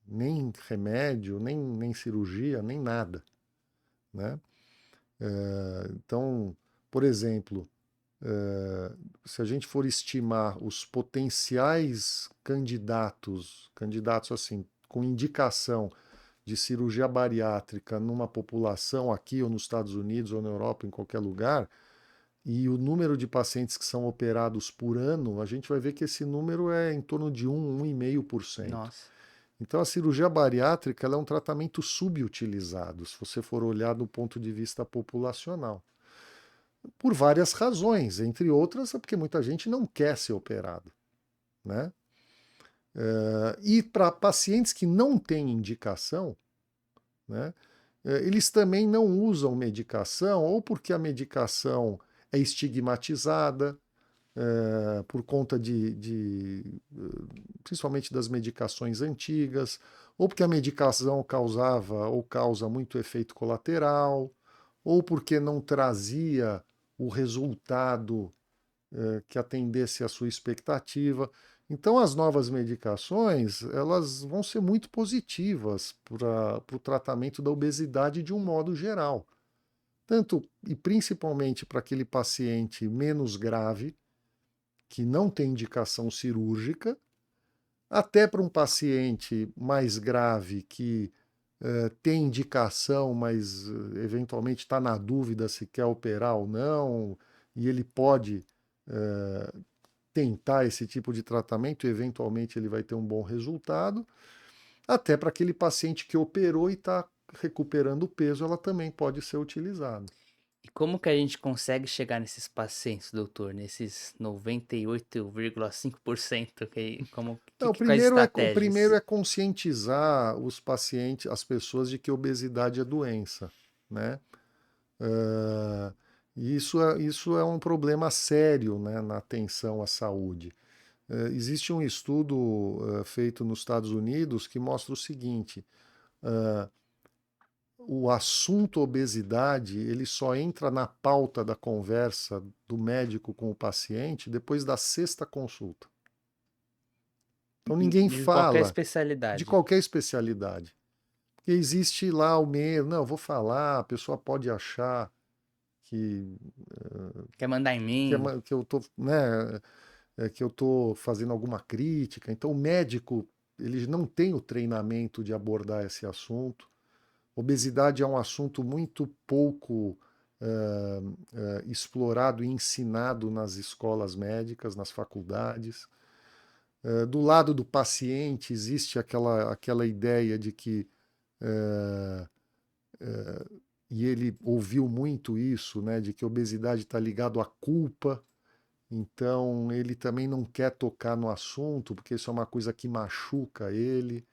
[SPEAKER 3] nem remédio, nem cirurgia, nem nada, né? Então, por exemplo, se a gente for estimar os potenciais candidatos assim, com indicação de cirurgia bariátrica numa população aqui ou nos Estados Unidos ou na Europa, em qualquer lugar, e o número de pacientes que são operados por ano, a gente vai ver que esse número é em torno de 1,5%.
[SPEAKER 2] Nossa.
[SPEAKER 3] Então, a cirurgia bariátrica ela é um tratamento subutilizado, se você for olhar do ponto de vista populacional, por várias razões, entre outras, é porque muita gente não quer ser operado, né? E para pacientes que não têm indicação, né, eles também não usam medicação, ou porque a medicação é estigmatizada, por conta principalmente das medicações antigas, ou porque a medicação causava ou causa muito efeito colateral, ou porque não trazia o resultado que atendesse à sua expectativa. Então, as novas medicações elas vão ser muito positivas para o tratamento da obesidade de um modo geral. Tanto e principalmente para aquele paciente menos grave, que não tem indicação cirúrgica, até para um paciente mais grave que tem indicação, mas eventualmente está na dúvida se quer operar ou não, e ele pode tentar esse tipo de tratamento e eventualmente ele vai ter um bom resultado. Até para aquele paciente que operou e está recuperando o peso, ela também pode ser utilizada.
[SPEAKER 2] E como que a gente consegue chegar nesses pacientes, doutor? Nesses 98,5%?
[SPEAKER 3] Não,
[SPEAKER 2] Quais
[SPEAKER 3] o primeiro
[SPEAKER 2] estratégias?
[SPEAKER 3] é conscientizar os pacientes, as pessoas de que obesidade é doença, né? Ah, e isso é um problema sério, né, na atenção à saúde. Existe um estudo feito nos Estados Unidos que mostra o seguinte: ah, o assunto obesidade ele só entra na pauta da conversa do médico com o paciente depois da sexta consulta. Então ninguém
[SPEAKER 2] De qualquer
[SPEAKER 3] fala de
[SPEAKER 2] especialidade.
[SPEAKER 3] qualquer especialidade. Porque existe lá o medo, não, eu vou falar, a pessoa pode achar que,
[SPEAKER 2] Quer mandar em mim?
[SPEAKER 3] que eu tô, né, que eu tô fazendo alguma crítica. Então o médico, ele não tem o treinamento de abordar esse assunto. Obesidade é um assunto muito pouco explorado e ensinado nas escolas médicas, nas faculdades. Do lado do paciente existe aquela ideia de que e ele ouviu muito isso, né, de que a obesidade está ligado à culpa, então ele também não quer tocar no assunto, porque isso é uma coisa que machuca ele,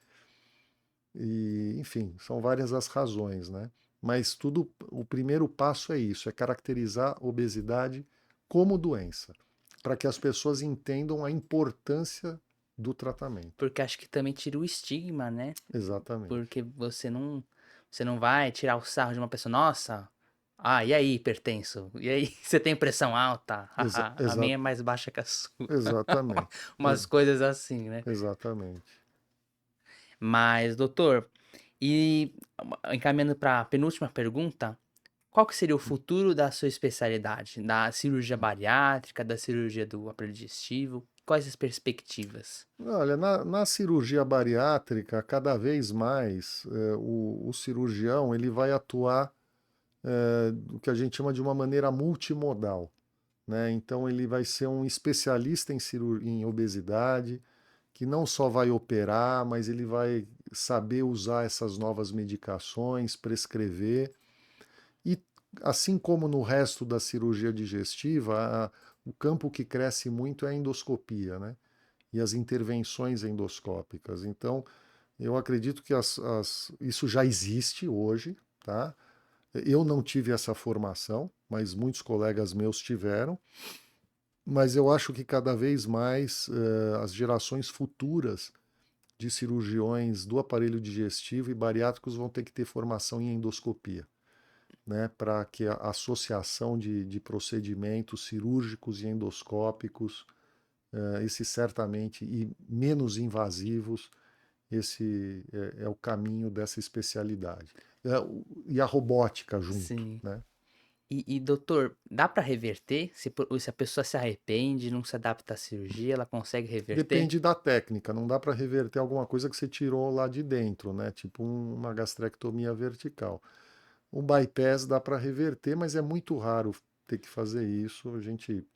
[SPEAKER 3] e enfim, são várias as razões, né? Mas tudo, o primeiro passo é isso, é caracterizar a obesidade como doença, para que as pessoas entendam a importância do tratamento.
[SPEAKER 2] Porque acho que também tira o estigma, né?
[SPEAKER 3] Exatamente.
[SPEAKER 2] Porque você não vai tirar o sarro de uma pessoa, nossa, e aí, hipertenso? E aí, você tem pressão alta?
[SPEAKER 3] Exa
[SPEAKER 2] Haha, a
[SPEAKER 3] exa
[SPEAKER 2] minha é mais baixa que a sua.
[SPEAKER 3] exatamente.
[SPEAKER 2] Umas
[SPEAKER 3] Ex
[SPEAKER 2] coisas assim, né?
[SPEAKER 3] exatamente.
[SPEAKER 2] Mas, doutor, e encaminhando para a penúltima pergunta, qual que seria o futuro da sua especialidade? Da cirurgia bariátrica, da cirurgia do aparelho digestivo? Quais as perspectivas?
[SPEAKER 3] Olha, na cirurgia bariátrica, cada vez mais o cirurgião ele vai atuar o que a gente chama de uma maneira multimodal, né? Então ele vai ser um especialista em obesidade, que não só vai operar, mas ele vai saber usar essas novas medicações, prescrever. E assim como no resto da cirurgia digestiva, o campo que cresce muito é a endoscopia, né? E as intervenções endoscópicas. Então, eu acredito que isso já existe hoje, tá? Eu não tive essa formação, mas muitos colegas meus tiveram. Mas eu acho que cada vez mais as gerações futuras de cirurgiões do aparelho digestivo e bariátricos vão ter que ter formação em endoscopia, né? Para que a associação de procedimentos cirúrgicos e endoscópicos, esses certamente, e menos invasivos, esse é o caminho dessa especialidade. E a robótica junto,
[SPEAKER 2] Sim.
[SPEAKER 3] né?
[SPEAKER 2] Doutor, dá pra reverter? Se a pessoa se arrepende, não se adapta à cirurgia, ela consegue reverter?
[SPEAKER 3] Depende da técnica, não dá para reverter alguma coisa que você tirou lá de dentro, né? Tipo uma gastrectomia vertical. Um bypass dá para reverter, mas é muito raro ter que fazer isso. A gente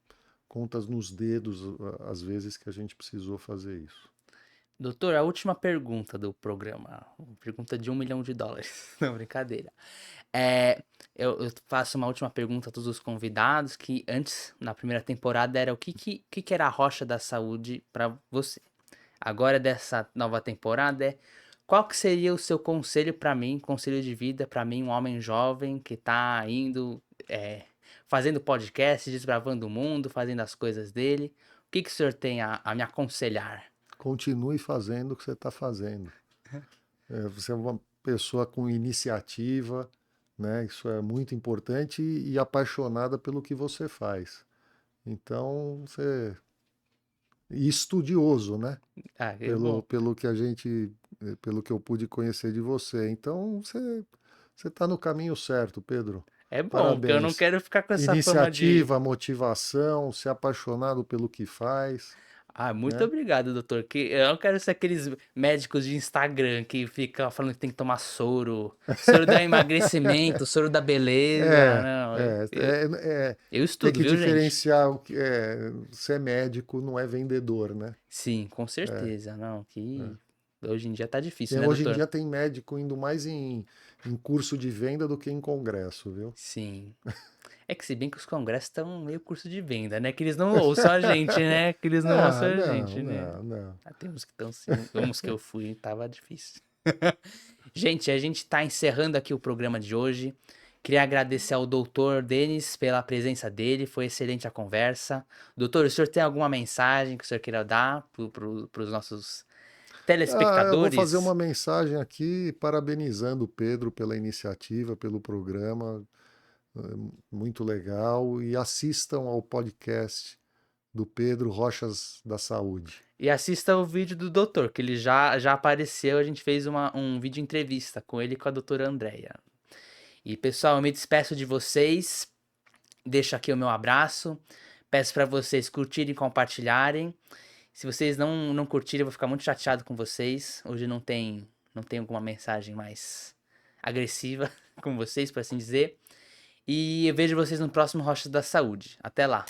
[SPEAKER 3] conta nos dedos as vezes que a gente precisou fazer isso.
[SPEAKER 2] Doutor, a última pergunta do programa. Pergunta de US$ 1 milhão. Não, brincadeira. É, eu faço uma última pergunta a todos os convidados, que antes, na primeira temporada, era o que era a Rocha da Saúde para você. Agora, dessa nova temporada, qual que seria o seu conselho para mim, conselho de vida para mim, um homem jovem que tá indo, fazendo podcast, desbravando o mundo, fazendo as coisas dele. O que o senhor tem a me aconselhar?
[SPEAKER 3] Continue fazendo o que você está fazendo. Você é uma pessoa com iniciativa, né? Isso é muito importante e apaixonada pelo que você faz. Então, você e estudioso, né?
[SPEAKER 2] Ah, que
[SPEAKER 3] Pelo,
[SPEAKER 2] bom.
[SPEAKER 3] pelo que a gente, pelo que eu pude conhecer de você. Então, você está no caminho certo, Pedro.
[SPEAKER 2] É bom, porque eu não
[SPEAKER 3] Parabéns.
[SPEAKER 2] quero ficar com essa fama de.
[SPEAKER 3] Iniciativa, motivação, ser apaixonado pelo que faz,
[SPEAKER 2] Ah, muito
[SPEAKER 3] né?
[SPEAKER 2] obrigado, doutor. Que eu não quero ser aqueles médicos de Instagram que ficam falando que tem que tomar soro. Soro da emagrecimento, soro da beleza.
[SPEAKER 3] É,
[SPEAKER 2] Não,
[SPEAKER 3] é, é, é,
[SPEAKER 2] eu
[SPEAKER 3] tem
[SPEAKER 2] estudo,
[SPEAKER 3] que
[SPEAKER 2] viu, gente?
[SPEAKER 3] diferenciar o que é ser médico, não é vendedor, né?
[SPEAKER 2] Sim, com certeza. Não, que hoje em dia tá difícil, né,
[SPEAKER 3] Hoje em
[SPEAKER 2] doutor?
[SPEAKER 3] dia tem médico indo mais em curso de venda do que em congresso, viu?
[SPEAKER 2] Sim. É que se bem que os congressos estão meio curso de venda, né? Que eles não ouçam a gente, né? Que eles não ouçam
[SPEAKER 3] Ah,
[SPEAKER 2] a
[SPEAKER 3] não,
[SPEAKER 2] gente, né?
[SPEAKER 3] não, não.
[SPEAKER 2] Ah, tem uns que estão sim. Uns que eu fui, tava difícil. Gente, a gente tá encerrando aqui o programa de hoje. Queria agradecer ao doutor Denis pela presença dele, foi excelente a conversa. Doutor, o senhor tem alguma mensagem que o senhor queira dar para os nossos
[SPEAKER 3] Ah, eu vou fazer
[SPEAKER 2] telespectadores?
[SPEAKER 3] uma mensagem aqui parabenizando o Pedro pela iniciativa, pelo programa, muito legal. E assistam ao podcast do Pedro Rochas da Saúde.
[SPEAKER 2] E assista o vídeo do doutor, que ele já apareceu, a gente fez um vídeo entrevista com ele e com a doutora Andréia. E pessoal, eu me despeço de vocês, deixo aqui o meu abraço, peço para vocês curtirem e compartilharem. Se vocês não curtirem, eu vou ficar muito chateado com vocês. Hoje não tem alguma mensagem mais agressiva com vocês, por assim dizer. E eu vejo vocês no próximo Rochas da Saúde. Até lá!